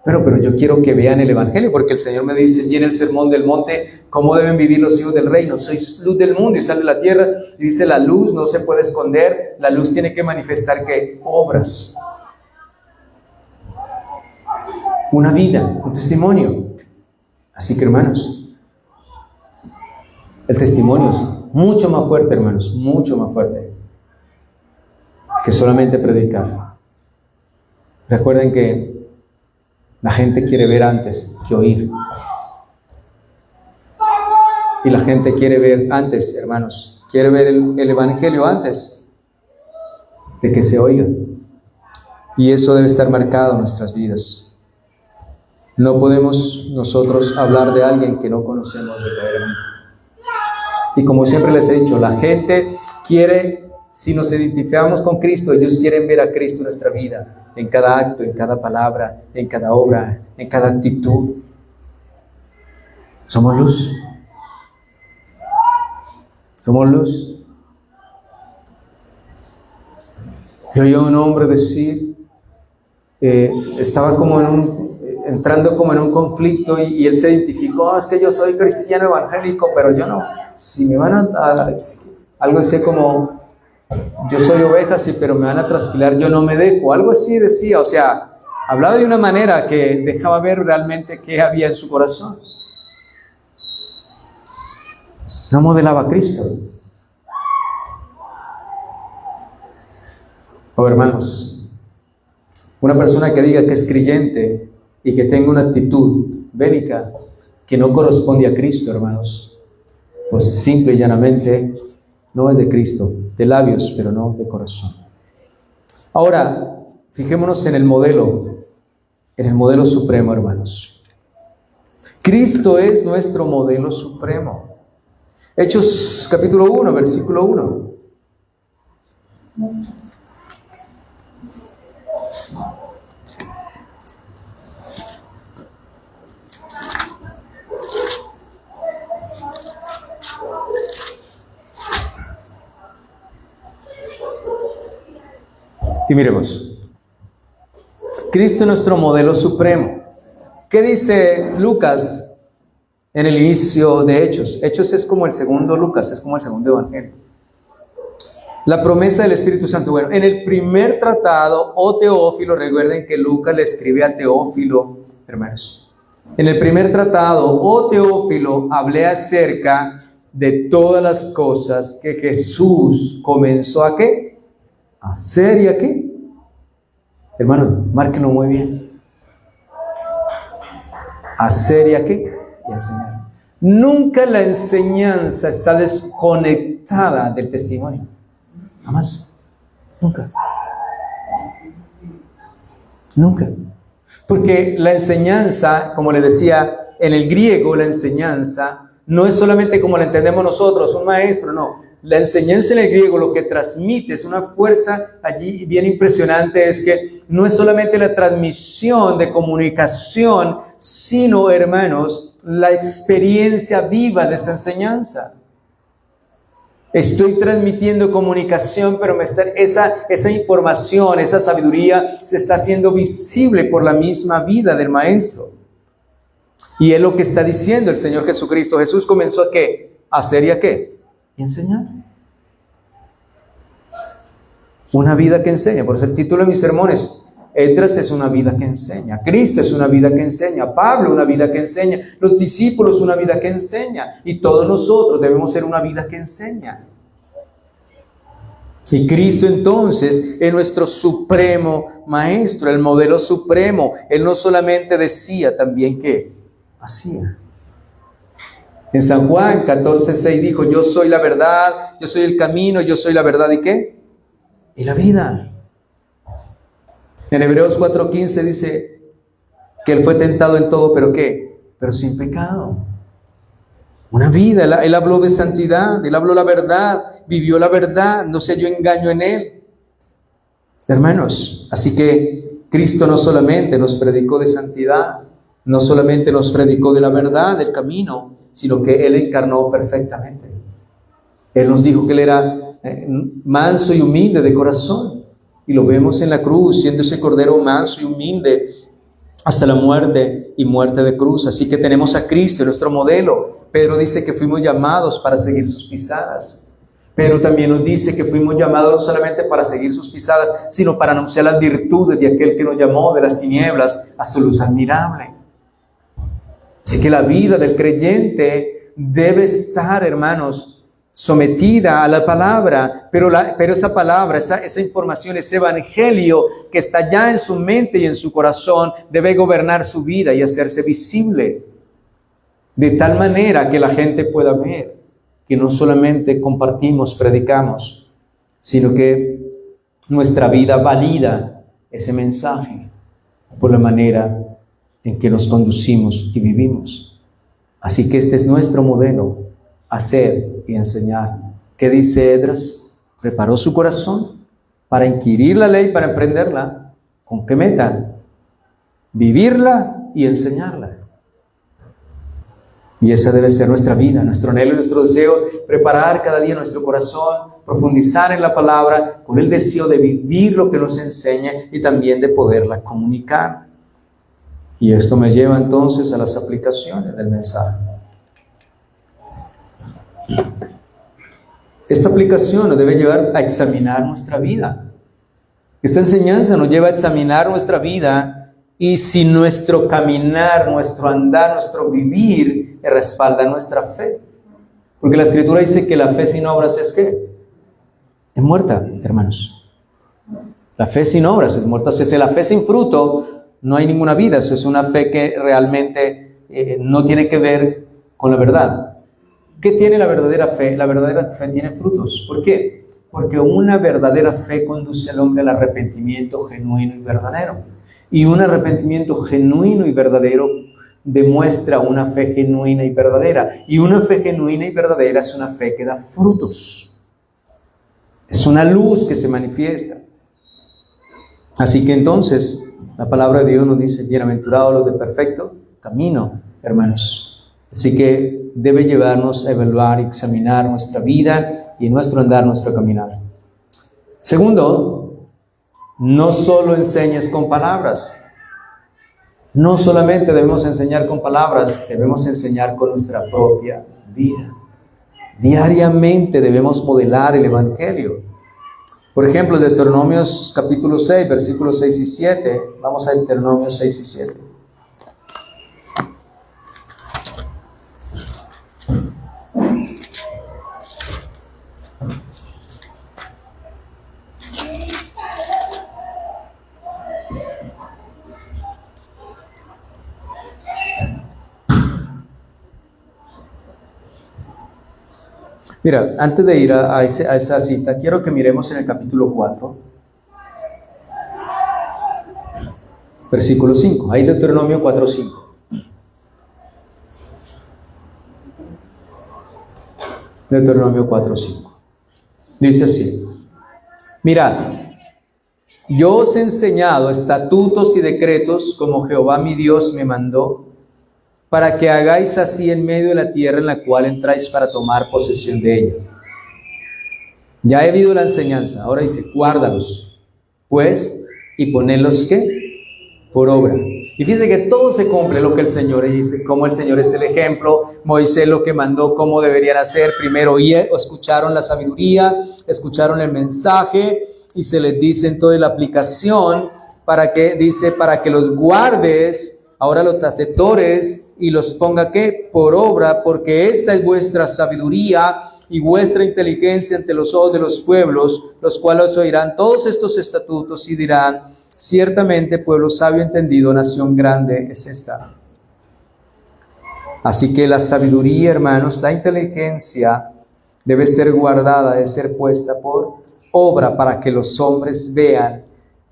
A: pero yo quiero que vean el evangelio, porque el Señor me dice allí en el Sermón del Monte, cómo deben vivir los hijos del reino. Sois luz del mundo y sal de la tierra. Y dice, la luz no se puede esconder, la luz tiene que manifestar ¿qué? Obras. Una vida, un testimonio. Así que, hermanos, el testimonio es mucho más fuerte, hermanos, mucho más fuerte que solamente predicar. Recuerden que la gente quiere ver antes que oír. Y la gente quiere ver antes, hermanos, quiere ver el evangelio antes de que se oiga. Y eso debe estar marcado en nuestras vidas. No podemos nosotros hablar de alguien que no conocemos verdaderamente. Y como siempre les he dicho, la gente quiere, si nos identificamos con Cristo, ellos quieren ver a Cristo en nuestra vida. En cada acto, en cada palabra, en cada obra, en cada actitud. Somos luz. Somos luz. Yo oí a un hombre decir, estaba como entrando como en un conflicto y él se identificó, es que yo soy cristiano evangélico, pero yo no. Si me van algo así como, yo soy oveja, sí, pero me van a trasquilar, yo no me dejo. Algo así decía, o sea, hablaba de una manera que dejaba ver realmente qué había en su corazón. No modelaba a Cristo. Oh, hermanos, una persona que diga que es creyente y que tenga una actitud bélica que no corresponde a Cristo, hermanos, pues simple y llanamente no es de Cristo, de labios, pero no de corazón. Ahora, fijémonos en el modelo supremo, hermanos. Cristo es nuestro modelo supremo. Hechos capítulo 1, versículo 1. Y miremos. Cristo es nuestro modelo supremo. ¿Qué dice Lucas en el inicio de Hechos? Hechos es como el segundo Lucas, es como el segundo evangelio. La promesa del Espíritu Santo. Bueno, en el primer tratado, oh Teófilo, recuerden que Lucas le escribe a Teófilo, hermanos. En el primer tratado, oh Teófilo, hablé acerca de todas las cosas que Jesús comenzó a ¿qué? A hacer y a qué. Hermanos, márquenlo muy bien. Hacer y a qué? Y a enseñar. Nunca la enseñanza está desconectada del testimonio. Jamás. Nunca. Nunca. Porque la enseñanza, como les decía, en el griego la enseñanza no es solamente como la entendemos nosotros, un maestro, no. La enseñanza en el griego lo que transmite es una fuerza allí bien impresionante, es que no es solamente la transmisión de comunicación, sino, hermanos, la experiencia viva de esa enseñanza. Estoy transmitiendo comunicación, pero esa información, esa sabiduría se está haciendo visible por la misma vida del maestro. Y es lo que está diciendo el Señor Jesucristo. Jesús comenzó a ¿qué? ¿A hacer y a qué? Y enseñar. Una vida que enseña. Por eso el título de mis sermones, Esdras es una vida que enseña. Cristo es una vida que enseña. Pablo una vida que enseña. Los discípulos una vida que enseña. Y todos nosotros debemos ser una vida que enseña. Y Cristo entonces es nuestro supremo maestro, el modelo supremo. Él no solamente decía, también que hacía. En San Juan 14:6 dijo, yo soy la verdad, yo soy el camino, yo soy la verdad, ¿y qué? Y la vida. En Hebreos 4:15 dice que Él fue tentado en todo, ¿pero qué? Pero sin pecado. Una vida, Él habló de santidad, Él habló la verdad, vivió la verdad, no se halló engaño en Él. Hermanos, así que Cristo no solamente nos predicó de santidad, no solamente nos predicó de la verdad, del camino, sino que Él encarnó perfectamente. Él nos dijo que Él era manso y humilde de corazón. Y lo vemos en la cruz, siendo ese cordero manso y humilde hasta la muerte y muerte de cruz. Así que tenemos a Cristo, nuestro modelo. Pedro dice que fuimos llamados para seguir sus pisadas. Pero también nos dice que fuimos llamados no solamente para seguir sus pisadas, sino para anunciar las virtudes de aquel que nos llamó de las tinieblas a su luz admirable. Así que la vida del creyente debe estar, hermanos, sometida a la palabra, pero esa palabra, esa información, ese evangelio que está ya en su mente y en su corazón, debe gobernar su vida y hacerse visible, de tal manera que la gente pueda ver que no solamente compartimos, predicamos, sino que nuestra vida valida ese mensaje por la manera en que nos conducimos y vivimos. Así que este es nuestro modelo, hacer y enseñar. ¿Qué dice Esdras? Preparó su corazón para inquirir la ley, para emprenderla. ¿Con qué meta? Vivirla y enseñarla. Y esa debe ser nuestra vida, nuestro anhelo y nuestro deseo, preparar cada día nuestro corazón, profundizar en la palabra con el deseo de vivir lo que nos enseña y también de poderla comunicar. Y esto me lleva entonces a las aplicaciones del mensaje. Esta aplicación nos debe llevar a examinar nuestra vida. Esta enseñanza nos lleva a examinar nuestra vida y si nuestro caminar, nuestro andar, nuestro vivir respalda nuestra fe. Porque la Escritura dice que la fe sin obras es ¿qué? Es muerta, hermanos. La fe sin obras es muerta. O sea, si la fe sin fruto, no hay ninguna vida. Eso es una fe que realmente no tiene que ver con la verdad. ¿Qué tiene la verdadera fe? La verdadera fe tiene frutos. ¿Por qué? Porque una verdadera fe conduce al hombre al arrepentimiento genuino y verdadero. Y un arrepentimiento genuino y verdadero demuestra una fe genuina y verdadera. Y una fe genuina y verdadera es una fe que da frutos. Es una luz que se manifiesta. Así que entonces, la palabra de Dios nos dice, bienaventurados los de perfecto camino, hermanos. Así que debe llevarnos a evaluar y examinar nuestra vida y nuestro andar, nuestro caminar. Segundo, no solo enseñes con palabras. No solamente debemos enseñar con palabras, debemos enseñar con nuestra propia vida. Diariamente debemos modelar el Evangelio. Por ejemplo, Deuteronomios capítulo 6, versículos 6 y 7. Vamos a Deuteronomio 6 y 7. Mira, antes de ir a esa cita, quiero que miremos en el capítulo 4, versículo 5. Ahí Deuteronomio 4, 5. Deuteronomio 4, 5. Dice así: mirad, yo os he enseñado estatutos y decretos como Jehová mi Dios me mandó, para que hagáis así en medio de la tierra en la cual entráis para tomar posesión de ella. Ya he oído la enseñanza, ahora dice, guárdalos, pues, y ponedlos, ¿qué? Por obra. Y fíjense que todo se cumple lo que el Señor dice, como el Señor es el ejemplo, Moisés lo que mandó, cómo deberían hacer. Primero escucharon la sabiduría, escucharon el mensaje, y se les dice en toda la aplicación, para que los guardes, ahora los tractores, y los ponga ¿qué? Por obra, porque esta es vuestra sabiduría y vuestra inteligencia ante los ojos de los pueblos, los cuales oirán todos estos estatutos y dirán, ciertamente pueblo sabio entendido, nación grande es esta. Así que la sabiduría, hermanos, la inteligencia debe ser guardada, debe ser puesta por obra para que los hombres vean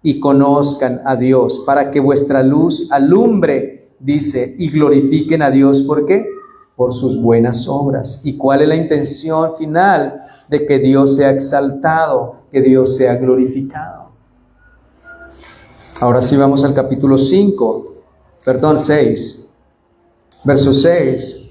A: y conozcan a Dios, para que vuestra luz alumbre, dice, y glorifiquen a Dios. ¿Por qué? Por sus buenas obras. ¿Y cuál es la intención final? De que Dios sea exaltado, que Dios sea glorificado. Ahora sí vamos al capítulo 6, verso 6.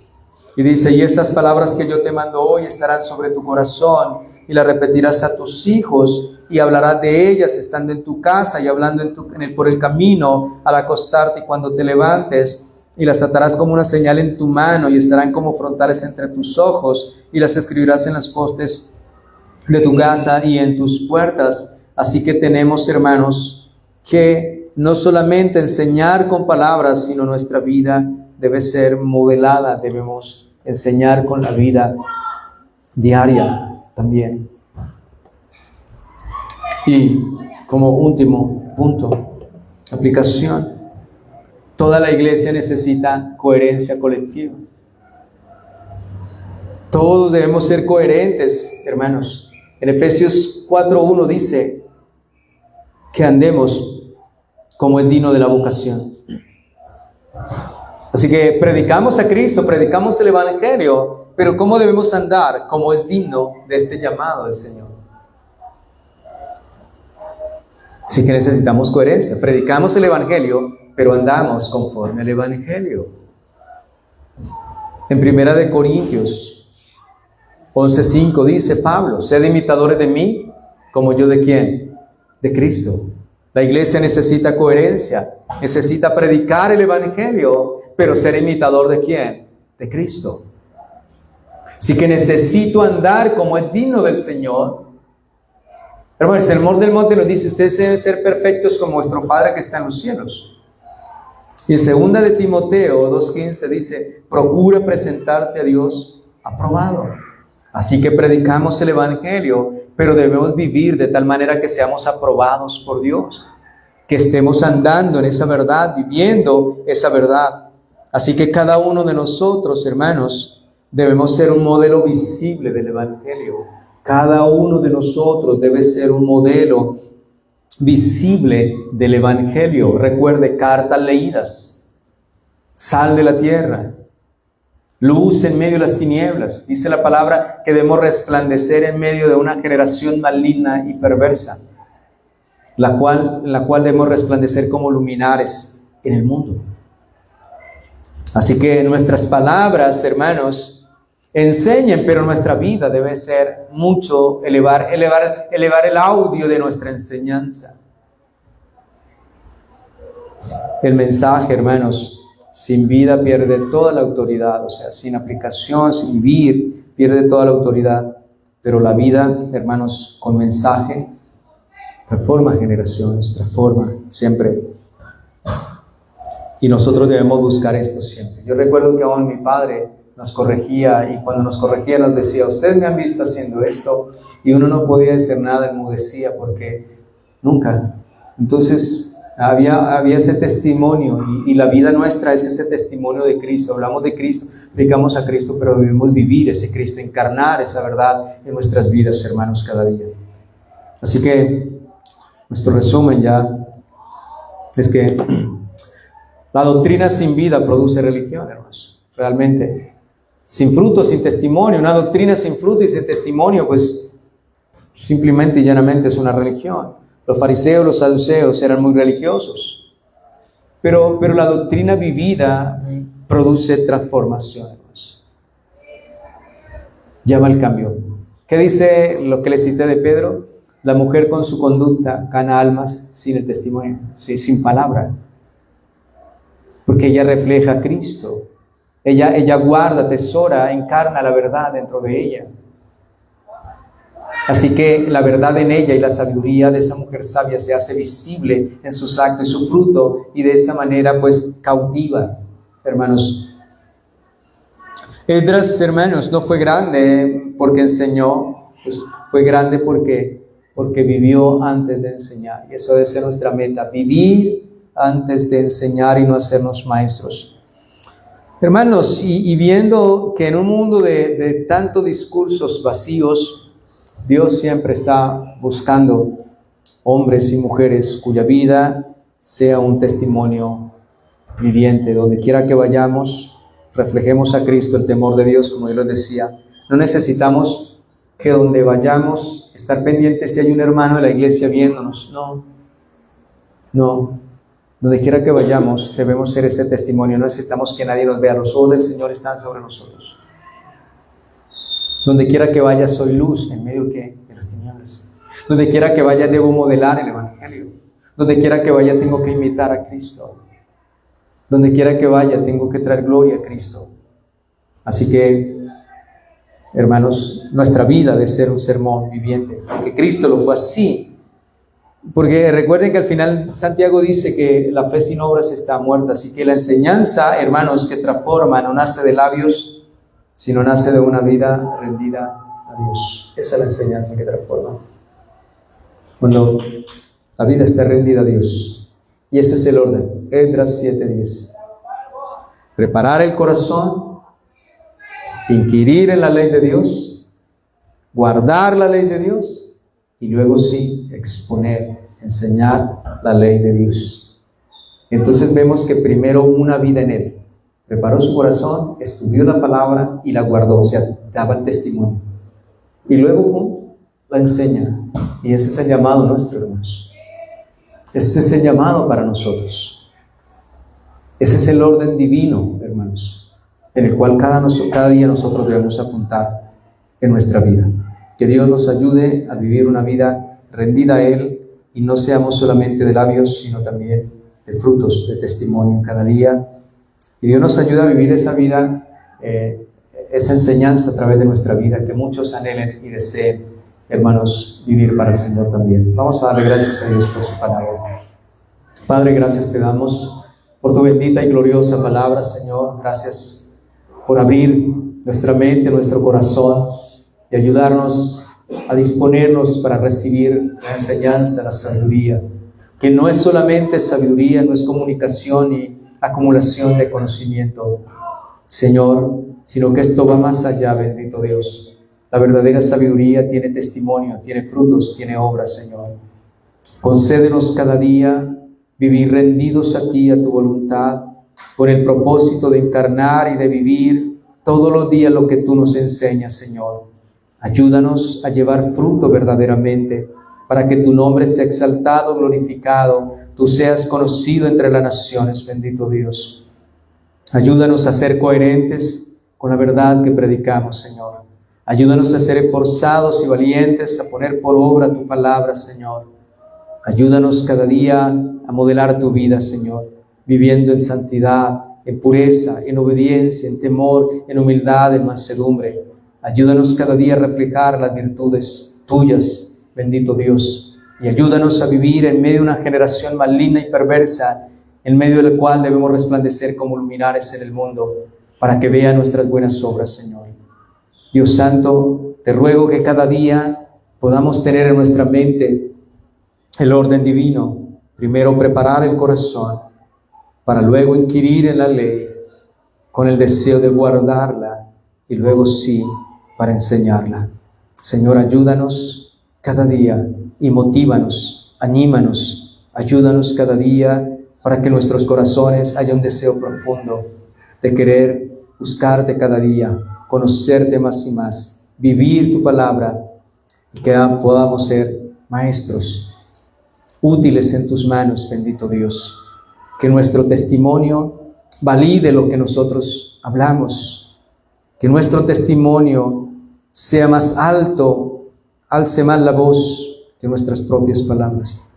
A: Y dice, y estas palabras que yo te mando hoy estarán sobre tu corazón, y las repetirás a tus hijos, y hablarás de ellas estando en tu casa y hablando por el camino, al acostarte y cuando te levantes, y las atarás como una señal en tu mano, y estarán como frontales entre tus ojos, y las escribirás en las postes de tu casa y en tus puertas. Así que tenemos, hermanos, que no solamente enseñar con palabras, sino nuestra vida debe ser modelada, debemos enseñar con la vida diaria también. Y como último punto, aplicación, toda la iglesia necesita coherencia colectiva. Todos debemos ser coherentes, hermanos. En Efesios 4:1 dice que andemos como es digno de la vocación. Así que predicamos a Cristo, predicamos el Evangelio, pero ¿cómo debemos andar? Como es digno de este llamado del Señor. Así que necesitamos coherencia. Predicamos el Evangelio, pero andamos conforme al Evangelio. En 1 Corintios 11:5 dice Pablo, sed imitadores de mí, como yo de ¿quién? De Cristo. La iglesia necesita coherencia, necesita predicar el Evangelio, pero ser imitador ¿de quién? De Cristo. Así que necesito andar como es digno del Señor. Pero el Sermón del Monte nos dice, ustedes deben ser perfectos como vuestro Padre que está en los cielos. Y en 2 de Timoteo 2:15 dice, procura presentarte a Dios aprobado. Así que predicamos el Evangelio, pero debemos vivir de tal manera que seamos aprobados por Dios, que estemos andando en esa verdad, viviendo esa verdad. Así que cada uno de nosotros, hermanos, debemos ser un modelo visible del Evangelio. Cada uno de nosotros debe ser un modelo visible del Evangelio. Recuerde, cartas leídas, sal de la tierra, luz en medio de las tinieblas. Dice la palabra que debemos resplandecer en medio de una generación maligna y perversa, la cual debemos resplandecer como luminares en el mundo. Así que nuestras palabras, hermanos, enseñen, pero nuestra vida debe ser mucho elevar el audio de nuestra enseñanza. El mensaje, hermanos, sin vida pierde toda la autoridad, o sea, sin aplicación, sin vivir, pierde toda la autoridad. Pero la vida, hermanos, con mensaje Transforma generaciones, transforma siempre. Y nosotros debemos buscar esto siempre. Yo recuerdo que aún mi padre nos corregía, y cuando nos corregía nos decía: ustedes me han visto haciendo esto, y uno no podía decir nada, enmudecía, porque nunca. Entonces había ese testimonio, y la vida nuestra es ese testimonio de Cristo. Hablamos de Cristo, predicamos a Cristo, pero debemos vivir ese Cristo, encarnar esa verdad en nuestras vidas, hermanos, cada día. Así que nuestro resumen ya es que la doctrina sin vida produce religión, hermanos. Realmente, sin fruto, sin testimonio, una doctrina sin fruto y sin testimonio, pues simplemente y llanamente es una religión. Los fariseos, los saduceos eran muy religiosos, pero la doctrina vivida produce transformación, hermanos. Llama al cambio. ¿Qué dice lo que le cité de Pedro? La mujer con su conducta gana almas sin el testimonio, sí, sin palabra. Porque ella refleja a Cristo. Ella guarda, atesora, encarna la verdad dentro de ella. Así que la verdad en ella y la sabiduría de esa mujer sabia se hace visible en sus actos y su fruto, y de esta manera pues cautiva, hermanos. Esdras, hermanos, no fue grande porque enseñó, pues fue grande porque vivió antes de enseñar. Y eso debe ser nuestra meta, vivir antes de enseñar y no hacernos maestros. Hermanos, y viendo que en un mundo de tantos discursos vacíos, Dios siempre está buscando hombres y mujeres cuya vida sea un testimonio viviente. Donde quiera que vayamos, reflejemos a Cristo, el temor de Dios, como yo les decía. No necesitamos que donde vayamos estar pendientes si hay un hermano de la iglesia viéndonos. No. Donde quiera que vayamos, debemos ser ese testimonio. No necesitamos que nadie nos vea. Los ojos del Señor están sobre nosotros. Donde quiera que vaya, soy luz en medio de las tinieblas. Donde quiera que vaya, debo modelar el Evangelio. Donde quiera que vaya, tengo que imitar a Cristo. Donde quiera que vaya, tengo que traer gloria a Cristo. Así que, hermanos, nuestra vida debe ser un sermón viviente, porque Cristo lo fue así. Porque recuerden que al final Santiago dice que la fe sin obras está muerta. Así que la enseñanza, hermanos, que transforma no nace de labios, sino nace de una vida rendida a Dios. Esa es la enseñanza que transforma. Cuando la vida está rendida a Dios. Y ese es el orden. Esdras 7:10. Preparar el corazón, inquirir en la ley de Dios, guardar la ley de Dios, y luego sí, exponer, enseñar la ley de Dios. Entonces vemos que primero una vida en Él. Preparó su corazón, estudió la palabra y la guardó, o sea, daba el testimonio. Y luego la enseña. Y ese es el llamado nuestro, hermanos. Ese es el llamado para nosotros. Ese es el orden divino, hermanos, en el cual cada día nosotros debemos apuntar en nuestra vida. Que Dios nos ayude a vivir una vida rendida a Él, y no seamos solamente de labios, sino también de frutos, de testimonio cada día. Y Dios nos ayude a vivir esa vida, esa enseñanza a través de nuestra vida, que muchos anhelen y deseen, hermanos, vivir para el Señor también. Vamos a darle gracias a Dios por su palabra. Padre, gracias te damos por tu bendita y gloriosa palabra, Señor. Gracias por abrir nuestra mente, nuestro corazón, y ayudarnos a disponernos para recibir la enseñanza, la sabiduría, que no es solamente sabiduría, no es comunicación y acumulación de conocimiento, Señor, sino que esto va más allá, bendito Dios. La verdadera sabiduría tiene testimonio, tiene frutos, tiene obras, Señor. Concédenos cada día vivir rendidos a ti, a tu voluntad, con el propósito de encarnar y de vivir todos los días lo que tú nos enseñas, Señor. Ayúdanos a llevar fruto verdaderamente, para que tu nombre sea exaltado, glorificado, tú seas conocido entre las naciones, bendito Dios. Ayúdanos a ser coherentes con la verdad que predicamos, Señor. Ayúdanos a ser esforzados y valientes, a poner por obra tu palabra, Señor. Ayúdanos cada día a modelar tu vida, Señor, viviendo en santidad, en pureza, en obediencia, en temor, en humildad, en mansedumbre. Ayúdanos cada día a reflejar las virtudes tuyas, bendito Dios, y ayúdanos a vivir en medio de una generación maligna y perversa, en medio del cual debemos resplandecer como luminares en el mundo, para que vean nuestras buenas obras, Señor. Dios Santo, te ruego que cada día podamos tener en nuestra mente el orden divino. Primero preparar el corazón, para luego inquirir en la ley, con el deseo de guardarla, y luego sí, para enseñarla. Señor, ayúdanos cada día y motívanos, anímanos, ayúdanos cada día para que en nuestros corazones haya un deseo profundo de querer buscarte cada día, conocerte más y más, vivir tu palabra y que podamos ser maestros, útiles en tus manos, bendito Dios. Que nuestro testimonio valide lo que nosotros hablamos, que nuestro testimonio sea más alto, alce más la voz que nuestras propias palabras.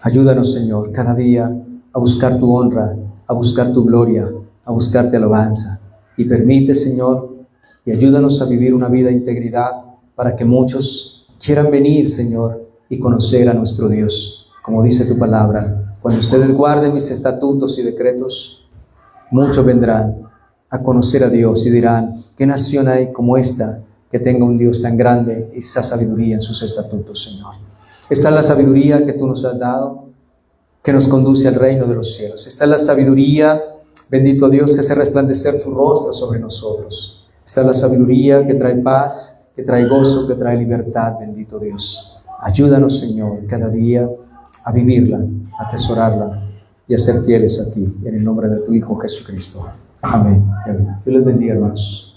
A: Ayúdanos, Señor, cada día a buscar tu honra, a buscar tu gloria, a buscarte alabanza. Y permite, Señor, y ayúdanos a vivir una vida de integridad para que muchos quieran venir, Señor, y conocer a nuestro Dios. Como dice tu palabra, cuando ustedes guarden mis estatutos y decretos, muchos vendrán a conocer a Dios y dirán, ¿qué nación hay como esta que tenga un Dios tan grande y esa sabiduría en sus estatutos, Señor? Esta es la sabiduría que tú nos has dado, que nos conduce al reino de los cielos. Esta es la sabiduría, bendito Dios, que hace resplandecer tu rostro sobre nosotros. Esta es la sabiduría que trae paz, que trae gozo, que trae libertad, bendito Dios. Ayúdanos, Señor, cada día a vivirla, a atesorarla y a ser fieles a ti, en el nombre de tu Hijo Jesucristo. Amén. Dios les bendiga, hermanos.